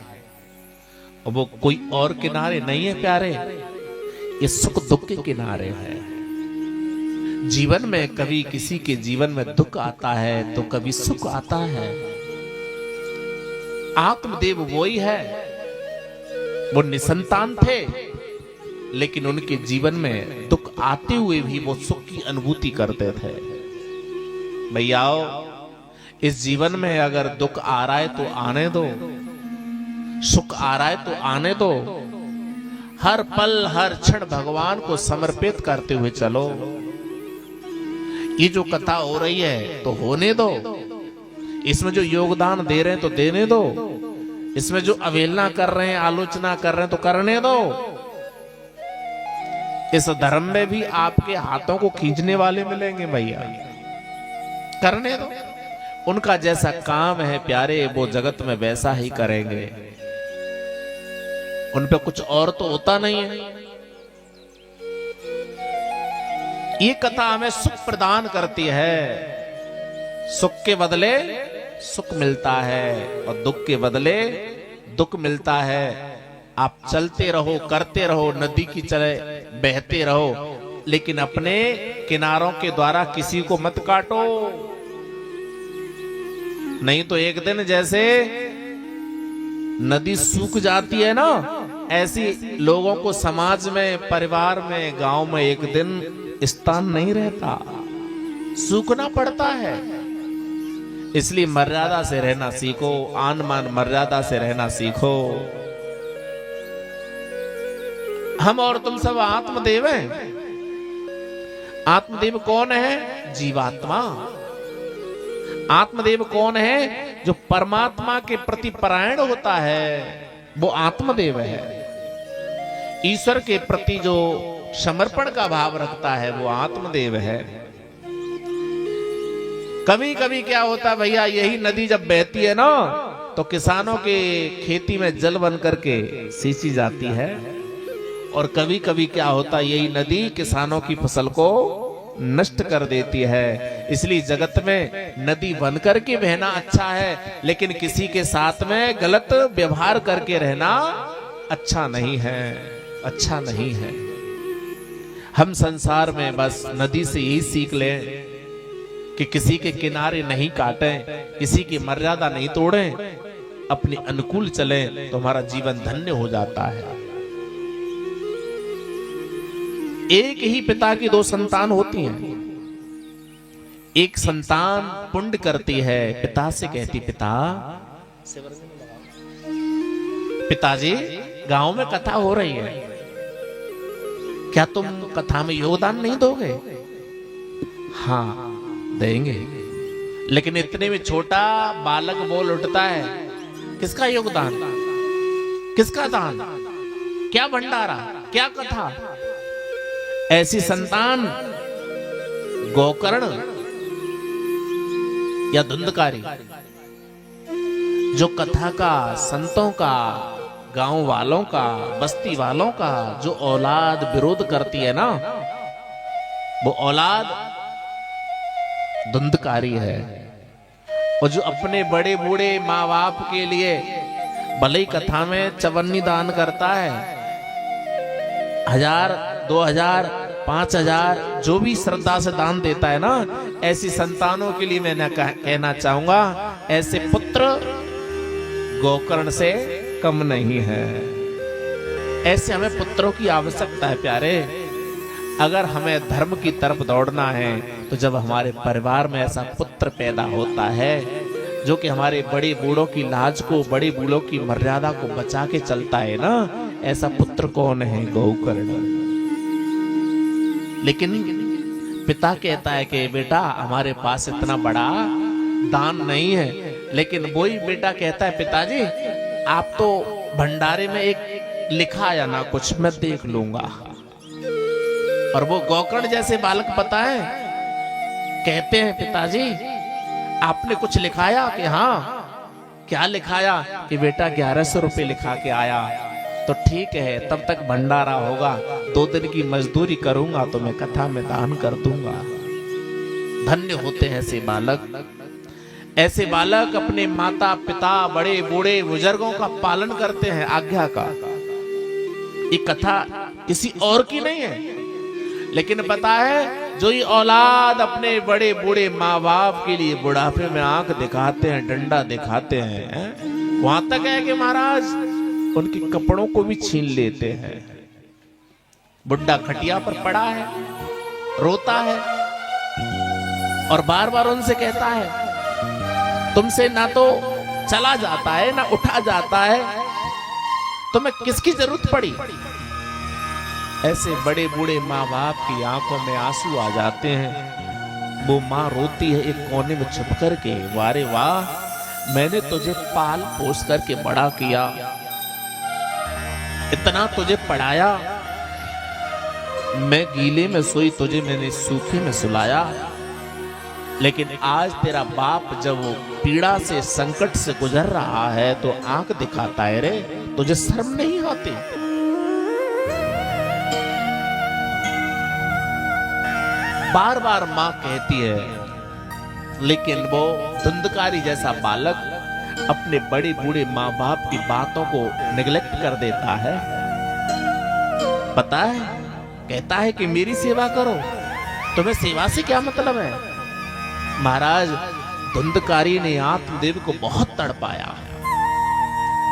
और वो कोई और किनारे नहीं है प्यारे। ये सुख दुख के किनारे हैं। जीवन में कभी किसी के जीवन में दुख आता है तो कभी सुख आता है। आत्मदेव वही है। वो निसंतान थे, लेकिन उनके जीवन में दुख आते हुए भी वो सुख की अनुभूति करते थे। भैयाओ, इस जीवन में अगर दुख आ रहा है तो आने दो, सुख आ रहा है तो आने दो। हर पल हर क्षण भगवान को समर्पित करते हुए चलो। ये जो कथा हो रही है तो होने दो। इसमें जो योगदान दे रहे हैं तो देने दो। इसमें जो अवहेलना कर रहे हैं, आलोचना कर रहे हैं तो करने दो। इस धर्म में भी आपके हाथों को खींचने वाले मिलेंगे भैया, करने दो। उनका जैसा काम है प्यारे वो जगत में वैसा ही करेंगे। उन पे कुछ और तो होता नहीं है। ये कथा हमें सुख प्रदान करती है। सुख के बदले सुख मिलता है और दुख के बदले दुख मिलता है। आप चलते रहो, करते रहो, नदी की तरह बहते रहो, लेकिन अपने किनारों के द्वारा किसी को मत काटो। नहीं तो एक दिन जैसे नदी सूख जाती है ना, ऐसी लोगों को समाज में, परिवार में, गांव में एक दिन स्थान नहीं रहता, सूखना पड़ता है। इसलिए मर्यादा से रहना सीखो, आन मान मर्यादा से रहना सीखो। हम और तुम सब आत्मदेव हैं। आत्मदेव कौन है? जीवात्मा। आत्मदेव कौन है? जो परमात्मा के प्रति परायण होता है, वो आत्मदेव है। ईश्वर के प्रति जो समर्पण का भाव रखता है, वो आत्मदेव है। कभी कभी क्या होता है भैया, यही नदी जब बहती है ना, तो किसानों के खेती में जल बन करके सींची जाती है। और कभी कभी क्या होता है, यही नदी किसानों की फसल को नष्ट कर देती है। इसलिए जगत में नदी बन करके बहना अच्छा है, लेकिन किसी के साथ में गलत व्यवहार करके रहना अच्छा नहीं है, अच्छा नहीं है। हम संसार में बस नदी से यही सीख लें कि किसी के किनारे नहीं काटें, किसी की मर्यादा नहीं तोड़ें, अपने अनुकूल चलें, तो हमारा जीवन धन्य हो जाता है। एक ही पिता की दो संतान होती हैं। एक संतान पुण्य करती है, पिता से कहती, पिताजी गांव में कथा हो रही है, क्या तुम कथा में योगदान नहीं दोगे? हाँ देंगे। लेकिन इतने में छोटा बालक बोल उठता है, किसका योगदान, किसका दान, क्या भंडारा, क्या कथा? ऐसी संतान गोकर्ण या धुंधकारी जो कथा का, संतों का, गांव वालों का, बस्ती वालों का जो औलाद विरोध करती है ना, वो औलाद धुंधकारी है। और जो अपने बड़े बूढ़े माँ बाप के लिए भले ही कथा में चवन्नी दान करता है, 1000, 2000, 5000 जो भी श्रद्धा से दान देता है ना, ऐसी संतानों के लिए मैं कहना चाहूंगा, ऐसे पुत्र गोकर्ण से कम नहीं है। ऐसे हमें पुत्रों की आवश्यकता है प्यारे। अगर हमें धर्म की तरफ दौड़ना है, तो जब हमारे परिवार में ऐसा पुत्र पैदा होता है जो कि हमारे बड़े बूढ़ों की लाज को, बड़े बूढ़ों की मर्यादा को बचा के चलता है ना, ऐसा पुत्र कौन है? गोकर्ण। लेकिन पिता कहता है कि बेटा हमारे पास इतना बड़ा दान नहीं है, लेकिन वही बेटा कहता है, पिताजी आप तो भंडारे में एक लिखा या ना कुछ मैं देख लूंगा। और वो गोकर्ण जैसे बालक पता है कहते हैं, पिताजी आपने कुछ लिखाया? कि हाँ। क्या लिखाया? कि बेटा 1100 रुपए लिखा के आया। तो ठीक है, तब तक भंडारा होगा, 2 दिन की मजदूरी करूंगा तो मैं कथा में दान कर दूंगा। धन्य होते हैं ऐसे बालक। ऐसे बालक अपने माता पिता, बड़े बूढ़े बुजुर्गों का पालन करते हैं, आज्ञा का। ये कथा किसी और की नहीं है, लेकिन पता है जो ये औलाद अपने बड़े बूढ़े माँ बाप के लिए बुढ़ापे में आंख दिखाते हैं, डंडा दिखाते हैं, वहां तक है कि महाराज उनके कपड़ों को भी छीन लेते हैं। बुढ़ा खटिया पर पड़ा है, रोता है और बार बार उनसे कहता है, तुमसे ना तो चला जाता है ना उठा जाता है, तुम्हें किसकी जरूरत पड़ी? ऐसे बड़े बूढ़े माँ बाप की आंखों में आंसू आ जाते हैं। वो माँ रोती है एक कोने में छुप करके, वारे वाह मैंने तुझे पाल पोस करके बड़ा किया, इतना तुझे पढ़ाया, मैं गीले में सोई तुझे मैंने सूखे में सुलाया, लेकिन आज तेरा बाप जब वो पीड़ा से संकट से गुजर रहा है तो आंख दिखाता है रे, तुझे शर्म नहीं आती? बार बार मां कहती है, लेकिन वो धुंधकारी जैसा बालक अपने बड़े बूढ़े माँ बाप की बातों को निगलेक्ट कर देता है। पता है, कहता है कि मेरी सेवा करो। तुम्हें सेवा से क्या मतलब है? महाराज, धुंधकारी ने आत्मदेव को बहुत तड़पाया,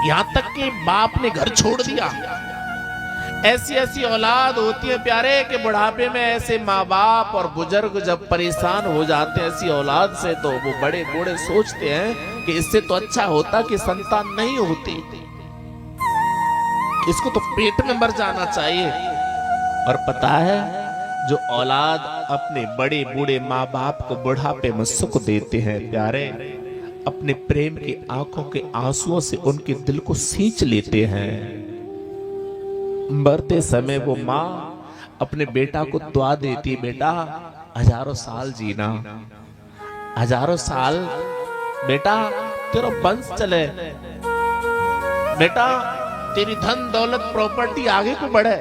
यहां तक कि बाप ने घर छोड़ दिया। ऐसी ऐसी औलाद होती है प्यारे कि बुढ़ापे में ऐसे माँ बाप और बुजुर्ग जब परेशान हो जाते हैं ऐसी औलाद से, तो वो बड़े बूढ़े सोचते हैं कि इससे तो अच्छा होता कि संतान नहीं होती, इसको तो पेट में मर जाना चाहिए। और पता है, जो औलाद अपने बड़े बूढ़े माँ बाप को बुढ़ापे में सुख देते हैं प्यारे, अपने प्रेम की आंखों के आंसुओं से उनके दिल को सींच लेते हैं। मरते समय वो माँ अपने बेटा को दुआ देती, बेटा हजारों साल जीना, हजारों साल बेटा तेरा वंश चले, बेटा तेरी धन दौलत प्रॉपर्टी आगे को बढ़े।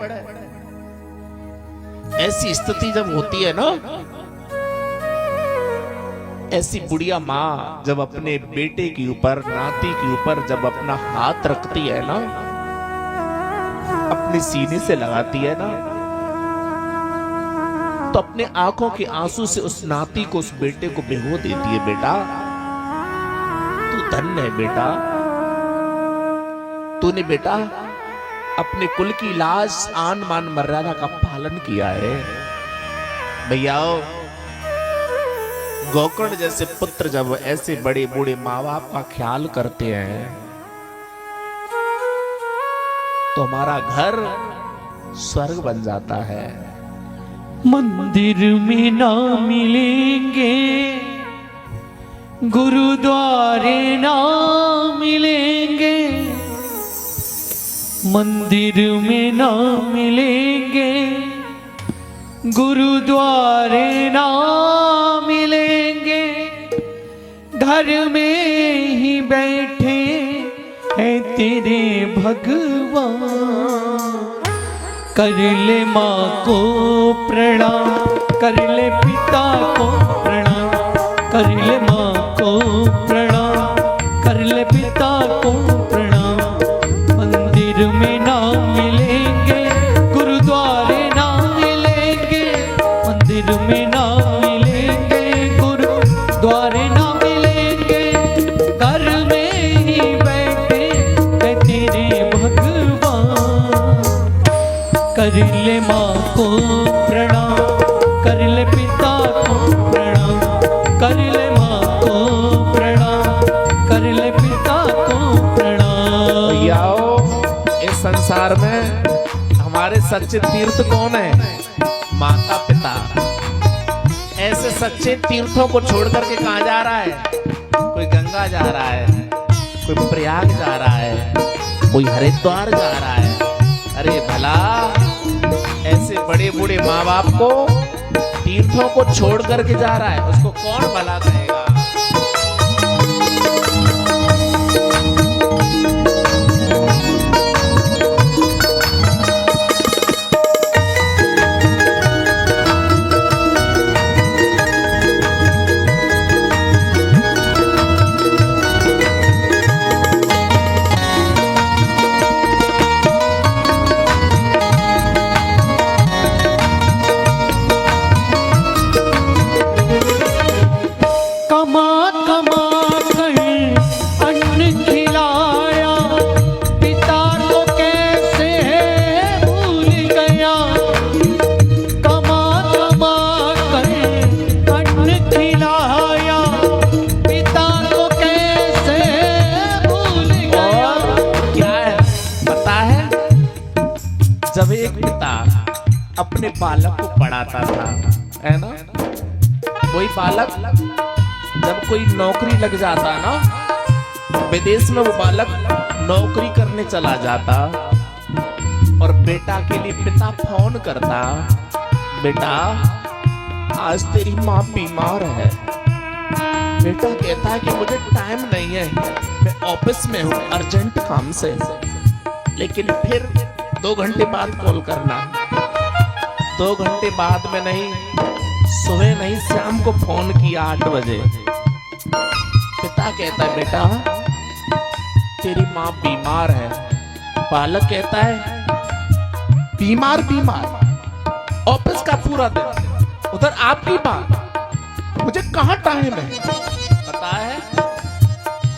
ऐसी स्थिति जब होती है ना, ऐसी बुढ़िया माँ जब अपने बेटे के ऊपर, नाती के ऊपर जब अपना हाथ रखती है ना, अपने सीने से लगाती है ना, तो अपने आंखों के आंसू से उस नाती को, उस बेटे को भिगो देती है। बेटा तू धन्य है बेटा, तूने बेटा अपने कुल की लाज आन मान मर्यादा का पालन किया है। भैया, गोकर्ण जैसे पुत्र जब ऐसे बड़े बूढ़े माँ बाप का ख्याल करते हैं तो हमारा घर स्वर्ग बन जाता है। मंदिर में ना मिलेंगे, गुरुद्वारे ना मिलेंगे, मंदिर में ना मिलेंगे, गुरुद्वारे ना मिलेंगे, घर में ही बैठे है तेरे भगवान। कर ले माँ को प्रणाम, कर ले पिता को प्रणाम, कर ले माँ को प्रणाम, कर ले पिता को प्रणाम। मंदिर में ना मिलेंगे, गुरुद्वारे ना मिलेंगे, मंदिर में ना मिलेंगे, गुरुद्वारे ना मिलेंगे, घर में ही बैठे है तेरे भगवान। कर ले माँ को प्रणाम, कर ले पिता को प्रणाम, कर ले माँ को प्रणाम, कर ले पिता को प्रणाम। भैयाओ, इस संसार में हमारे सच्चे तीर्थ कौन है? माता पिता। ऐसे सच्चे तीर्थों को छोड़ करके कहाँ जा रहा है? कोई गंगा जा रहा है, कोई प्रयाग जा रहा है, कोई हरिद्वार जा रहा है। अरे भला, ऐसे बड़े बूढ़े माँ बाप को तीर्थों को छोड़ करके जा रहा है, उसको कौन भला कहेगा? जब एक पिता अपने बालक को पढ़ाता था, है ना, कोई बालक जब कोई नौकरी लग जाता ना, विदेश में वो बालक नौकरी करने चला जाता और बेटा के लिए पिता फोन करता, बेटा आज तेरी माँ बीमार है, बेटा कहता है कि मुझे टाइम नहीं है, मैं ऑफिस में हूँ अर्जेंट काम से, लेकिन फिर 2 घंटे बाद कॉल करना। 2 घंटे बाद में नहीं, सुबह नहीं, शाम को फोन किया 8 बजे। पिता कहता है बेटा तेरी माँ बीमार है। बालक कहता है बीमार बीमार, ऑफिस का पूरा दिन, उधर आपकी बात, मुझे कहाँ टाइम है। पता है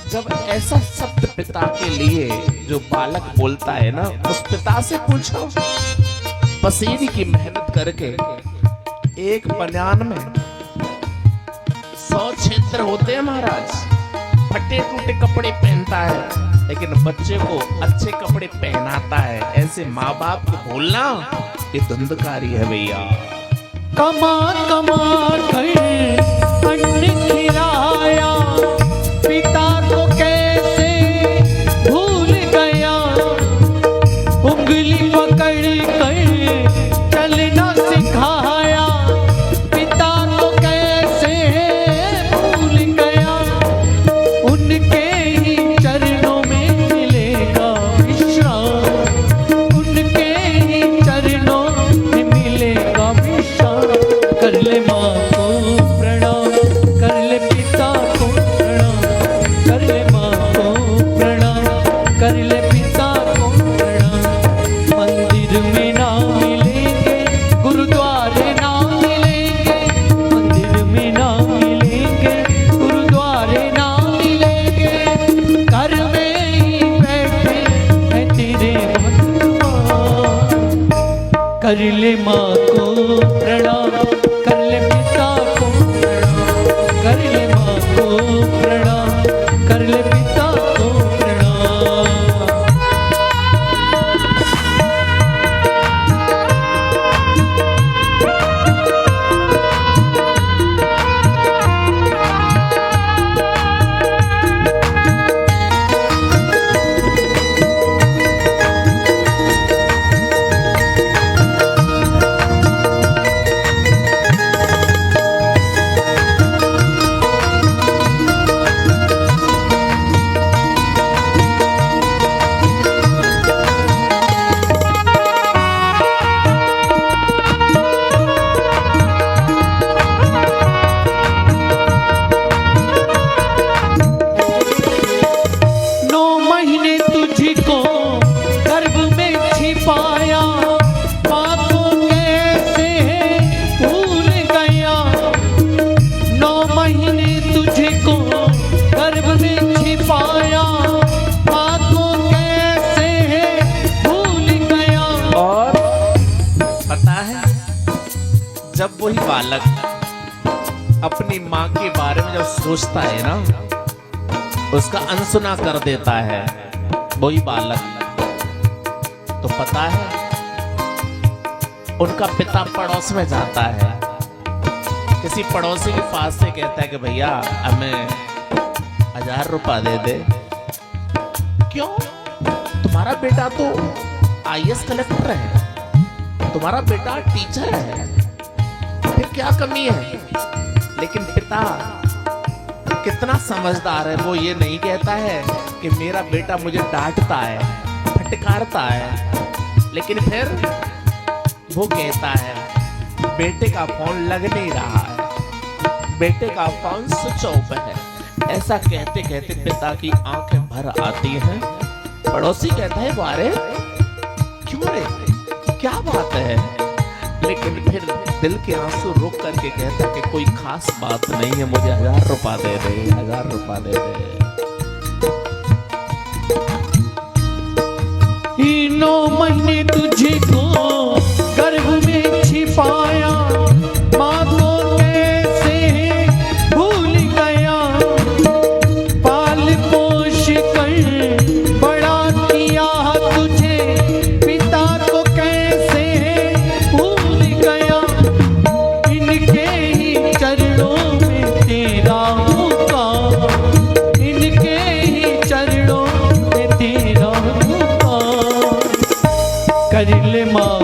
जब ऐसा शब्द पिता के लिए जो बालक बोलता है ना, उस पिता से पूछो पसीने की मेहनत करके एक बनियान में 100 छिद्र होते हैं महाराज, फटे टूटे कपड़े पहनता है, लेकिन बच्चे को अच्छे कपड़े पहनाता है। ऐसे माँ बाप को भूलना ये धुंधकारी है भैया। कमा कमा कर अन्न खिलाया, पिता को कैसे भूल गया। उंगली पकड़ कर चलना सिखाया, पिता को कैसे भूल गया। उनके ही चरणों में मिलेगा विश्राम, उनके ही चरणों में मिलेगा विश्राम। कर ले माँ को प्रणाम, कर ले पिता को प्रणाम, कर ले माँ को प्रणाम, कर ले पिता को प्रणाम। मंदिर में ना मिलेंगे, गुरुद्वारे ना मिलेंगे, मंदिर में ना मिलेंगे, गुरुद्वारे ना मिलेंगे। घर में ही बैठे हैं तेरे भगवान। कर ले माँ को प्रणाम, कर ले पिता को प्रणाम, कर ले माँ को प्रणाम, कर ले पिता को प्रणाम। जब वही बालक अपनी माँ के बारे में जब सोचता है ना, उसका अनसुना कर देता है वही बालक, तो पता है उनका पिता पड़ोस में जाता है, किसी पड़ोसी के पास से कहता है कि भैया हमें 1000 रुपया दे दे। क्यों? तुम्हारा बेटा तो IAS कलेक्टर है, तुम्हारा बेटा टीचर है, फिर क्या कमी है। लेकिन पिता कितना समझदार है, वो ये नहीं कहता है कि मेरा बेटा मुझे डांटता है, फटकारता है, लेकिन फिर वो कहता है बेटे का फोन लग नहीं रहा है, बेटे का फोन स्विच ऑफ है। ऐसा कहते कहते पिता की आंखें भर आती हैं। पड़ोसी कहता है वारे क्यों रे, क्या बात है? लेकिन फिर दिल के आंसू रोक करके कहता कि कोई खास बात नहीं है, मुझे 1000 रुपया दे दे, 1000 रुपया दे दे। 9 महीने तुझे को गर्भ में छिपाया, माँ को कैसे भूल गया। पाल पोष कर बड़ा किया तुझे, पिता को कैसे भूल गया। इनके ही चरणों में तेरा मुकाम, इनके ही चरणों में तेरा मुकाम। कर ले माँ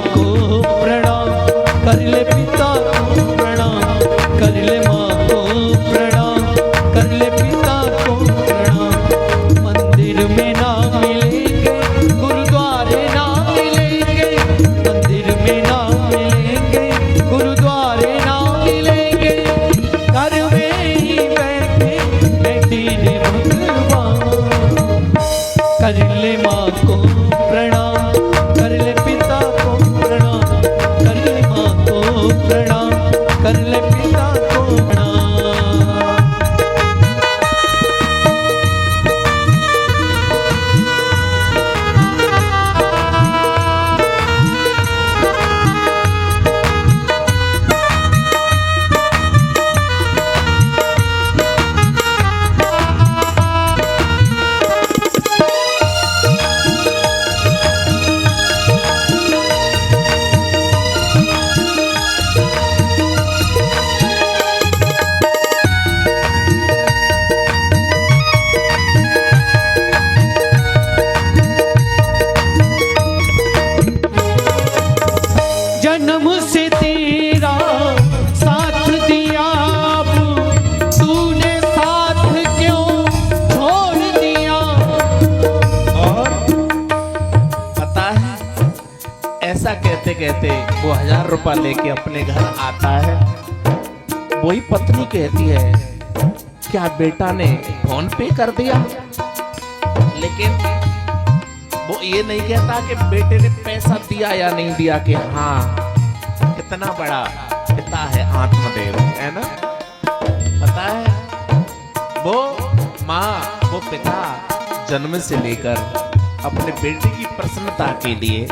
से तेरा साथ दिया, अब तूने साथ क्यों छोड़ दिया। और पता है, ऐसा कहते कहते वो 1000 रुपया लेके अपने घर आता है। वही पत्नी कहती है, क्या बेटा ने फोन पे कर दिया? लेकिन वो ये नहीं कहता कि बेटे ने पैसा दिया या नहीं दिया, कि हाँ कितना बड़ा पिता है आत्मदेव, है ना। पता है, वो माँ वो पिता जन्म से लेकर अपने बेटे की प्रसन्नता के लिए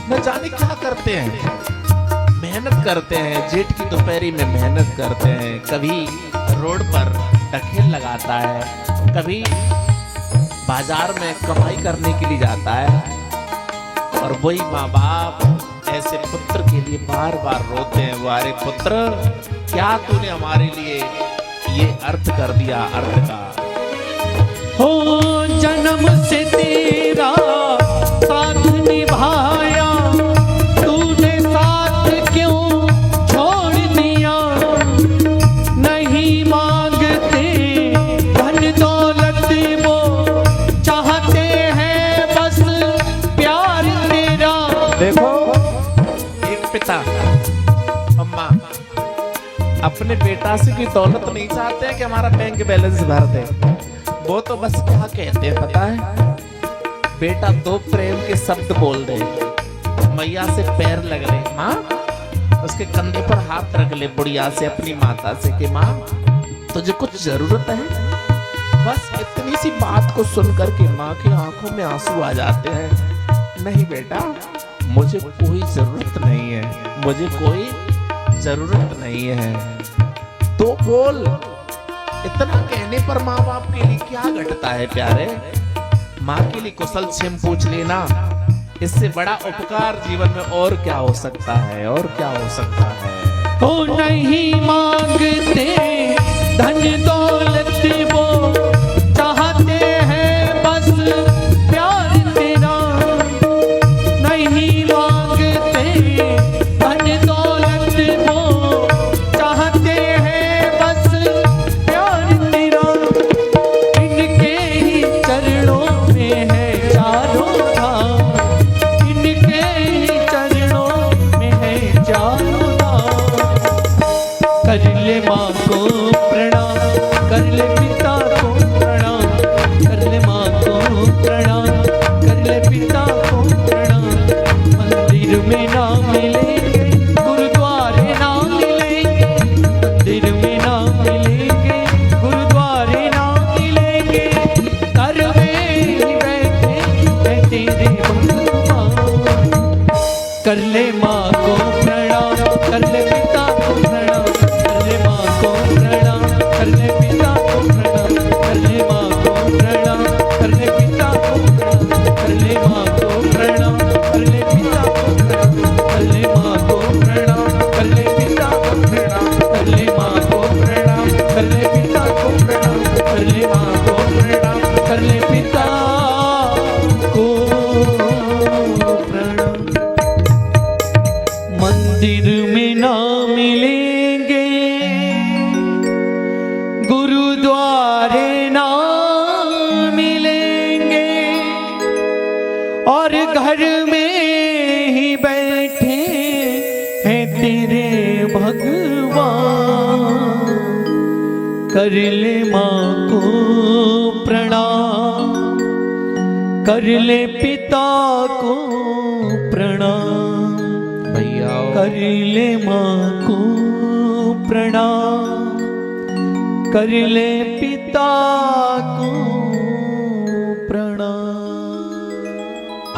न जाने क्या करते हैं, मेहनत करते हैं। जेठ की दोपहरी में मेहनत करते हैं, कभी रोड पर टखेल लगाता है, कभी बाजार में कमाई करने के लिए जाता है। और वही माँ बाप ऐसे पुत्र के लिए बार बार रोते हैं, वारे पुत्र क्या तूने हमारे लिए ये अर्थ कर दिया, अर्थ का। हो जन्म से तेरा साथ निभाया, तूने साथ क्यों छोड़ दिया। नहीं मांगते धन दौलत, वो चाहते हैं बस प्यार तेरा। देखो, एक पिता अम्मा अपने बेटा से कोई दौलत नहीं चाहते हैं कि हमारा बैंक बैलेंस भर दे। वो तो बस क्या कहते हैं पता है, बेटा दो प्रेम के शब्द बोल दे, मैया से पैर लग ले, माँ उसके कंधे पर हाथ रख ले, बुढ़िया से अपनी माता से कि माँ तुझे कुछ जरूरत है। बस इतनी सी बात को सुनकर के माँ की आंखों में आंसू आ जाते हैं। नहीं बेटा, मुझे कोई जरूरत नहीं है, मुझे कोई जरूरत नहीं है। तो बोल, इतना कहने पर माँ बाप के लिए क्या घटता है प्यारे। माँ के लिए कुशल क्षेम पूछ लेना, इससे बड़ा उपकार जीवन में और क्या हो सकता है, और क्या हो सकता है। हो नहीं मांगते धन दौलत, वो चाहते हैं बस प्यार तेरा। नहीं मांगते धन दौलत, वो चाहते हैं बस प्यार तेरा। इनके ही चरणों में है चारों धाम, इनके ही चरणों में है चारों धाम। कर ले माँ को प्रणाम, कर ले पिता को प्रणाम, कर ले माँ को प्रणाम, कर ले पिता को प्रणाम। मंदिर में ना मिलेंगे, गुरुद्वारे ना मिलेंगे, मंदिर में ना मिलेंगे, गुरुद्वारे ना मिलेंगे। घर में ही बैठे हैं तेरे भगवान। कर ले माँ को प्रणाम, कर ले पिता को प्रणाम, कर ले माँ को प्रणाम, कर ले पिता को प्रणाम, कर ले माँ को प्रणाम, कर ले पिता को प्रणाम, कर ले माँ को प्रणाम, कर ले पिता को प्रणाम, कर ले माँ को प्रणाम, कर ले पिता को प्रणाम, कर ले माँ को प्रणाम, कर ले पिता को प्रणाम, कर ले माँ को प्रणाम, कर ले पिता को प्रणाम। मंदिर में ना मिलेंगे, गुरुद्वारे ना मिलेंगे, और घर में ही बैठे हैं तेरे भगवान। कर ले माँ को प्रणाम, कर ले पिता को प्रणाम, भैया कर ले माँ को प्रणाम, कर ले पिता को प्रणाम।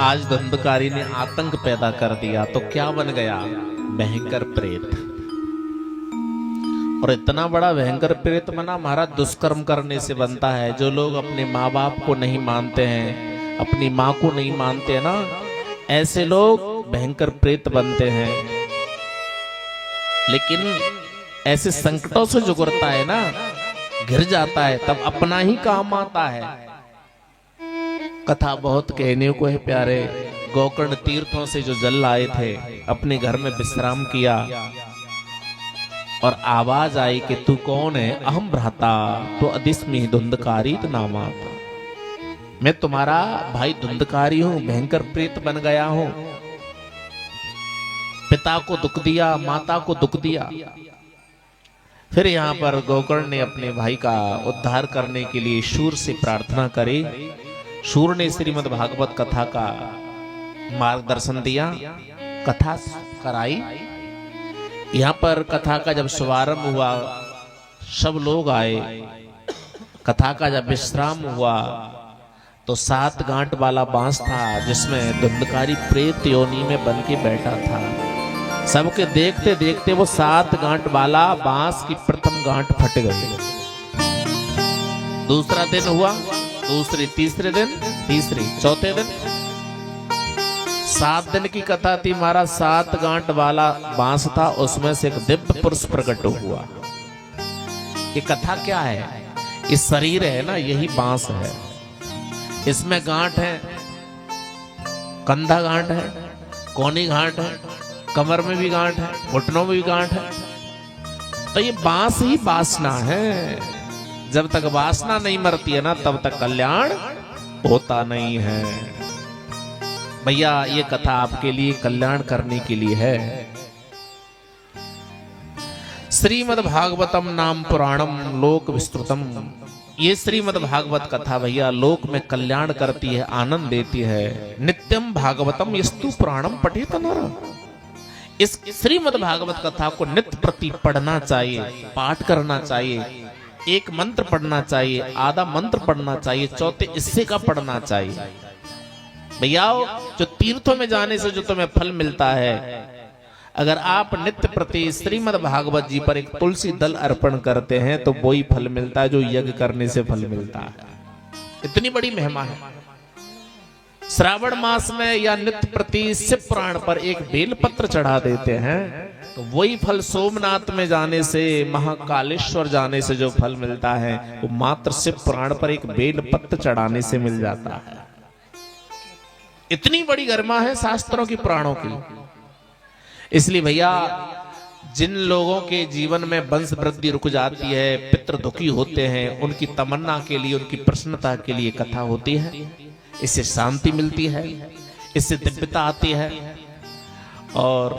आज धंधकारी ने आतंक पैदा कर दिया तो क्या बन गया, भयंकर प्रेत। और इतना बड़ा भयंकर प्रेत बना, महाराज दुष्कर्म करने से बनता है। जो लोग अपने माँ बाप को नहीं मानते हैं, अपनी माँ को नहीं मानते हैं ना, ऐसे लोग भयंकर प्रेत बनते हैं। लेकिन ऐसे संकटों से जो गुजरता है ना, घिर जाता है, तब अपना ही काम आता है। कथा बहुत कहने को है प्यारे, गोकर्ण तीर्थों से जो जल लाए थे अपने घर में विश्राम किया और आवाज आई कि तू कौन है? अहम भ्राता तो अदिस्मि धुंधकारी नामात, मैं तुम्हारा भाई धुंधकारी हूं, भयंकर प्रेत बन गया हूं, पिता को दुख दिया, माता को दुख दिया। फिर यहाँ पर गोकर्ण ने अपने भाई का उद्धार करने के लिए शूर से प्रार्थना करी। शूर ने श्रीमद् भागवत कथा का मार्गदर्शन दिया, कथा कराई। यहाँ पर कथा का जब शुभारंभ हुआ, सब लोग आए, कथा का जब विश्राम हुआ तो 7 गांठ वाला बांस था जिसमें धुंधकारी प्रेत योनि में बन के बैठा था। सबके देखते देखते वो 7 गांठ वाला बांस की प्रथम गांठ फट गई। दूसरा दिन हुआ, दूसरे तीसरे दिन, तीसरे चौथे दिन, 7 दिन की कथा थी। हमारा 7 गांठ वाला बांस था, उसमें से एक दिव्य पुरुष प्रकट हुआ। ये कथा क्या है? ये शरीर है ना, यही बांस है। इसमें गांठ है, कंधा गांठ है, कोनी गांठ है, कमर में भी गांठ है, घुटनों में भी गांठ है। तो ये बांस ही वासना है। जब तक वासना नहीं मरती है ना, तब तक कल्याण होता नहीं है। भैया ये कथा आपके लिए कल्याण करने के लिए है। श्रीमद् भागवतम नाम पुराणम लोक विस्तृतम, ये श्रीमद् भागवत कथा भैया लोक में कल्याण करती है, आनंद देती है। नित्यम भागवतम यस्तु पुराणम पठेत नर, इस श्रीमद् भागवत कथा को नित्य प्रति पढ़ना चाहिए, पाठ करना चाहिए। एक मंत्र पढ़ना चाहिए, आधा मंत्र पढ़ना चाहिए, चौथे हिस्से का पढ़ना चाहिए। भैया जो तीर्थों में जाने से जो तुम्हें फल मिलता है, अगर आप नित्य प्रति श्रीमद् भागवत जी पर एक तुलसी दल अर्पण करते हैं तो वही फल मिलता है जो यज्ञ करने से फल मिलता है। इतनी बड़ी महिमा है। श्रावण मास में या नित्य प्रति शिव पुराण पर एक बेलपत्र चढ़ा देते हैं तो वही फल सोमनाथ में जाने से, महाकालेश्वर जाने से जो फल मिलता है वो मात्र शिव पुराण पर एक बेलपत्र चढ़ाने से मिल जाता है। इतनी बड़ी गरिमा है शास्त्रों की, पुराणों की। इसलिए भैया जिन लोगों के जीवन में वंश वृद्धि रुक जाती है, पितृ दुखी होते हैं, उनकी तमन्ना के लिए, उनकी प्रसन्नता के लिए कथा होती है। इससे शांति मिलती है, इससे दिव्यता आती है। और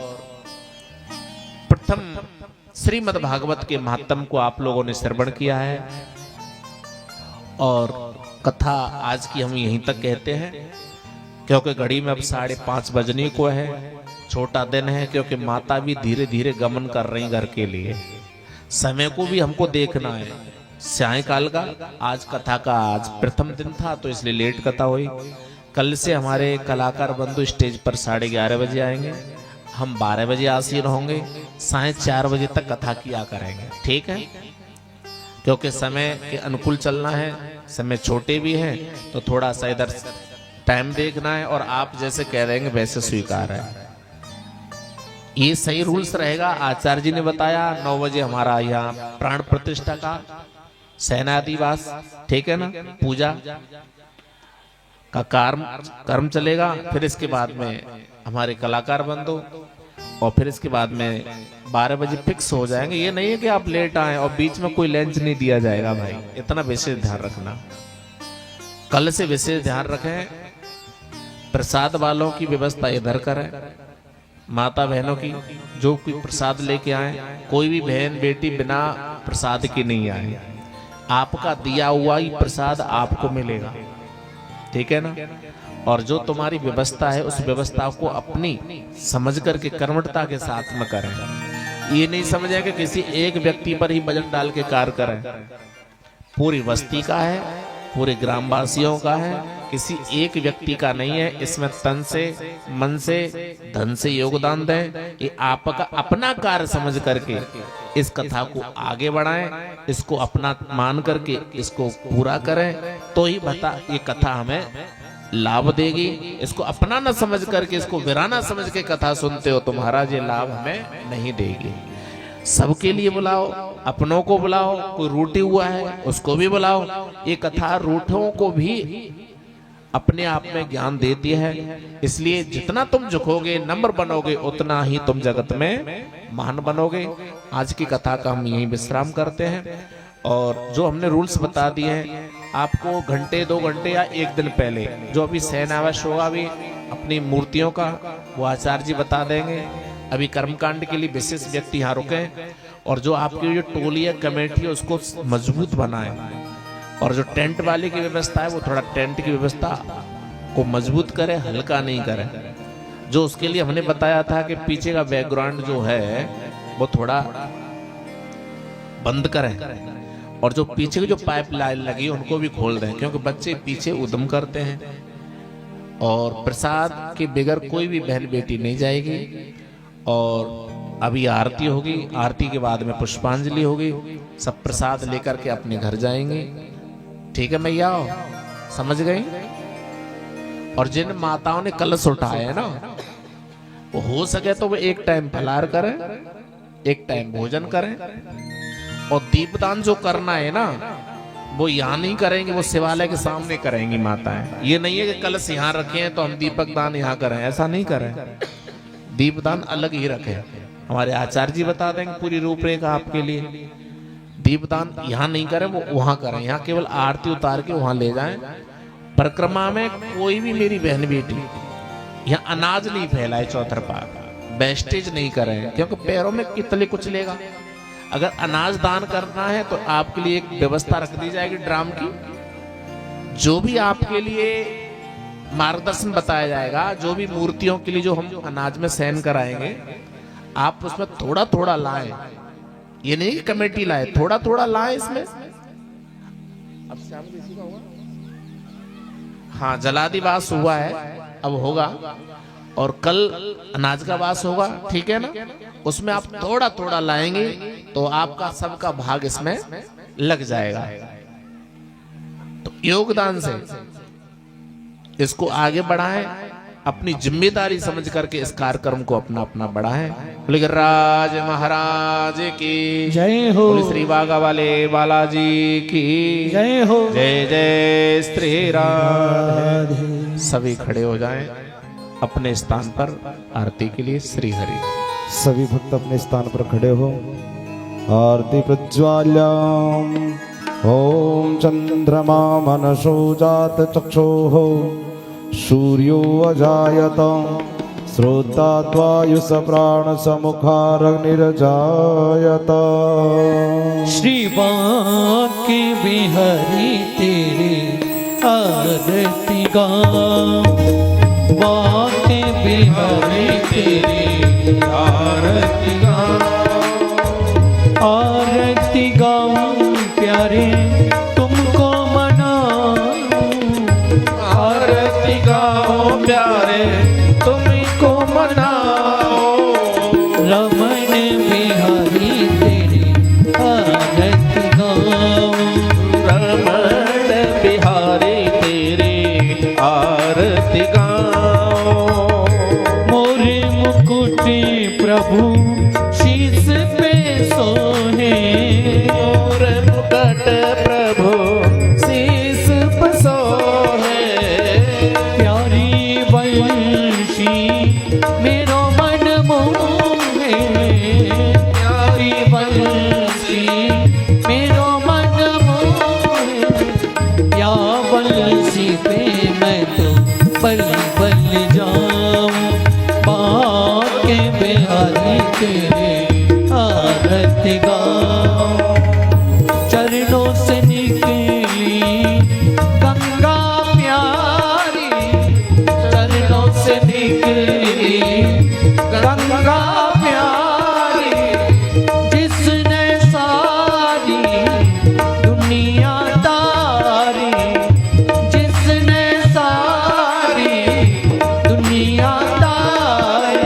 प्रथम श्रीमद् भागवत के महात्म को आप लोगों ने श्रवण किया है और कथा आज की हम यहीं तक कहते हैं, क्योंकि घड़ी में अब 5:30 बजने को है। छोटा दिन है क्योंकि माता भी धीरे धीरे गमन कर रही घर के लिए। समय को भी हमको देखना है। सायंकाल का आज कथा का आज प्रथम दिन था तो इसलिए लेट कथा हुई। कल से हमारे कलाकार बंधु स्टेज पर 11:30 बजे आएंगे, हम 12 बजे आसीन होंगे, 4:30 बजे तक कथा किया करेंगे, ठीक है? क्योंकि समय के अनुकूल चलना है, समय छोटे भी हैं तो थोड़ा सा इधर टाइम देखना है और आप जैसे कह देंगे वैसे स्वीकार है। ये सही रूल्स रहेगा। आचार्य जी ने बताया 9 बजे हमारा यहाँ प्राण प्रतिष्ठा का सेनाधिवास, ठीक है ना, पूजा का कर्म चलेगा। फिर इसके बाद में हमारे कलाकार बंधु और फिर इसके बाद में 12 बजे फिक्स हो जाएंगे। ये नहीं है कि आप लेट आए और बीच में कोई लंच नहीं दिया जाएगा भाई, इतना विशेष ध्यान रखना। कल से विशेष ध्यान रखें, प्रसाद वालों की व्यवस्था इधर करें। माता बहनों की जो कोई प्रसाद लेके आए, कोई भी बहन बेटी बिना प्रसाद की नहीं आए। आपका दिया हुआ ही प्रसाद आपको मिलेगा, ठीक है ना? और जो तुम्हारी व्यवस्था है उस व्यवस्था को अपनी समझ करके कर्मठता के साथ में करें। ये नहीं समझे कि किसी एक व्यक्ति पर ही वजन डाल के कार्य करें। पूरी बस्ती का है, पूरे ग्रामवासियों का है, किसी एक व्यक्ति का नहीं है। इसमें तन से, मन से, धन से योगदान दें। ये आपका अपना कार्य समझ करके इस कथा को आगे बढ़ाएं, इसको अपना मान करके इसको पूरा करें तो ही बता ये कथा हमें लाभ देगी। इसको अपना न समझ करके, इसको वीराना समझ के कथा सुनते हो तो महाराज ये लाभ हमें नहीं देगी। सबके लिए बुलाओ, अपनों को बुलाओ, कोई रूठी हुआ है उसको भी बुलाओ। ये कथा रूठों को भी अपने आप में ज्ञान देती है। इसलिए जितना तुम झुकोगे, नम्र बनोगे, उतना ही तुम जगत में महान बनोगे। आज की कथा का हम यहीं विश्राम करते हैं और जो हमने रूल्स बता दिए हैं, आपको घंटे 2 घंटे या 1 दिन पहले जो अभी शयनावश होगा, अभी अपनी मूर्तियों का वो आचार्य जी बता देंगे। अभी कर्मकांड के लिए विशेष व्यक्ति यहाँ रुके और जो आपकी जो टोली है, कमेटी है, उसको मजबूत बनाए और जो टेंट वाले की व्यवस्था है वो थोड़ा टेंट की व्यवस्था को मजबूत करे, हल्का नहीं करे। जो उसके लिए हमने बताया था कि पीछे का बैकग्राउंड जो है वो थोड़ा बंद करें और जो पीछे की जो पाइप लाइन लगी उनको भी खोल दें, क्योंकि बच्चे पीछे उद्यम करते हैं। और प्रसाद के बगैर कोई भी बहन बेटी नहीं जाएगी। और अभी आरती होगी, आरती के बाद में पुष्पांजलि होगी, सब प्रसाद लेकर के अपने घर जाएंगे। ठीक है मैया, समझ गई? और जिन माताओं ने कलश उठाए है ना, वो हो सके तो वो एक टाइम फलाहार करें, एक टाइम भोजन करें। और दीपदान जो करना है ना, वो यहाँ नहीं करेंगे, वो शिवालय के सामने करेंगी माताएं। ये नहीं है कि कलश यहाँ रखे हैं तो हम दीपक दान यहाँ करें, ऐसा नहीं करें। दीपदान अलग ही रखें। हमारे आचार्य जी बता देंगे पूरी रूपरेखा आपके लिए। दीपदान यहाँ नहीं करें, वो वहां करें। यहाँ केवल आरती उतार के वहां ले जाएं। परिक्रमा में कोई भी मेरी बहन बेटी यहाँ अनाज नहीं फैलाए, चौतरफा वेस्टेज नहीं करें, क्योंकि पैरों में कितने कुछ लेगा। अगर अनाज दान करना है तो आपके लिए एक व्यवस्था रख दी जाएगी ड्राम की। जो भी आपके लिए मार्गदर्शन बताया जाएगा, जो भी मूर्तियों के लिए जो हम अनाज में सहन कराएंगे, आप उसमें थोड़ा थोड़ा लाएं। ये नहीं कि कमेटी लाए, थोड़ा थोड़ा लाएं इसमें। अब शाम किसी का हुआ? हाँ, जलादिवास हुआ है, अब होगा। और कल अनाज का वास होगा, ठीक है ना? उसमें आप थोड़ा थोड़ा लाएंगे तो आपका सबका भाग इसमें लग जाएगा। तो योगदान से इसको आगे बढ़ाएं, अपनी जिम्मेदारी समझ करके इस कार्यक्रम को अपना अपना बढ़ाएं। राज महाराज की जय हो। श्री बागा वाले बालाजी की जय हो। जय जय श्री राम। सभी खड़े हो जाएं अपने स्थान पर आरती के लिए। श्री हरि। सभी भक्त अपने स्थान पर खड़े हो। आरती प्रज्वाल्याम। ओम चंद्रमा मनसो जात चक्षुः सूर्यो अजायत श्रोताद्वायुष प्राण समुखाग्निर्जायत। श्री बांके बिहारी तेरे आरती गाऊं, बांके बिहारी तेरे आरती गाऊं, आरती गाऊं प्यारे तुमको मनाऊं, आरती गाऊं प्यारे तुमको मनाओ। रमन बिहारी तेरी आरती गाऊं, रमन बिहारी तेरी आरती गाऊं। मोरे मुकुट प्रभु शीस पे सोहे, मोरे मुकुट प्रभु शीस पे सोहे। प्यारी वंशी मेरो मन मोहे, प्यारी वंशी मेरो मन मोहे। या वंशी पे मैं तो बल बल जाऊं, बांके बिहारी तेरे आरती गाऊं। चरणों से निकली गंगा प्यारी, चरणों से निकली गंगा प्यारी। जिसने सारी दुनिया तारी, जिसने सारी दुनिया तारी।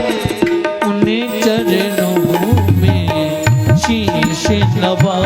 उन्हें चरणों में शीश नवा,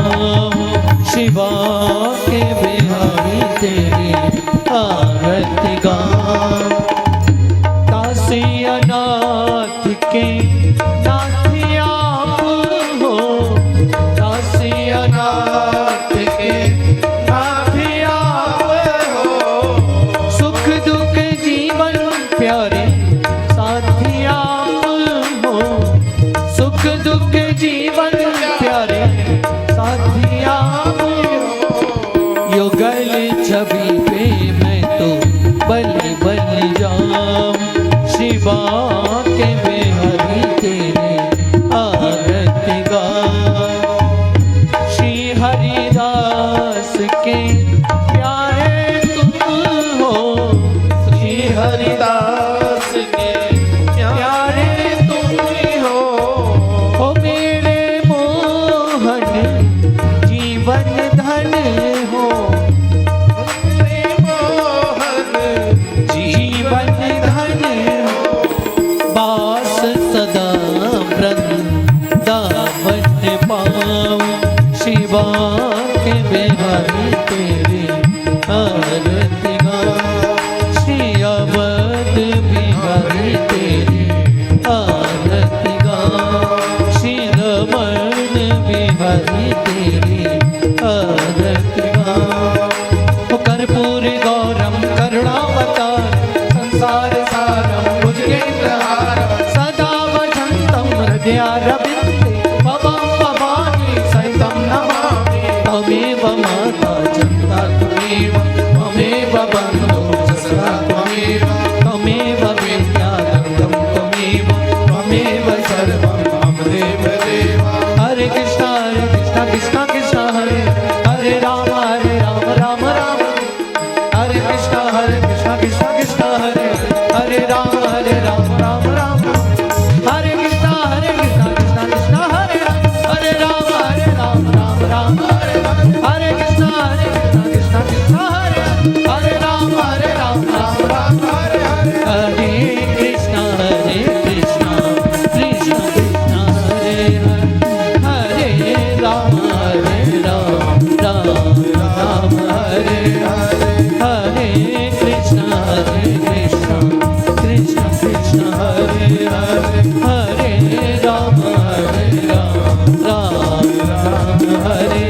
दामन पाऊं शिवा के बिहारी तेरी आरती गाऊं श्री अवध बिहारी तेरी आरती गाऊं श्री रमण बिहारी तेरी आरती गाऊं कर्पूर गौरम करुणावतार संसार सारम भुजगेन्द्रहारम सदा वसंतम हृदयारविंदे भवं भवानी सहितं नमामि त्वमेव माता चन्दा त्वमेव त्वमेव बन्धो सदा त्वमेव त्वमेव विद्यानन्दं त्वमेव त्वमेव सर्वं मम देव देव हरे कृष्णा कृष्णा कृष्णा हरे राम राम राम हरे कृष्णा कृष्णा कृष्णा हरे राम राम राम हरे कृष्णा कृष्णा कृष्णा हरे राम राम राम हरे कृष्णा कृष्णा कृष्णा हरे राम राम राम हरे कृष्णा कृष्णा कृष्णा हरे हरे राम राम हरे हरे कृष्णा कृष्णा कृष्णा हरे हरे राम राम हरे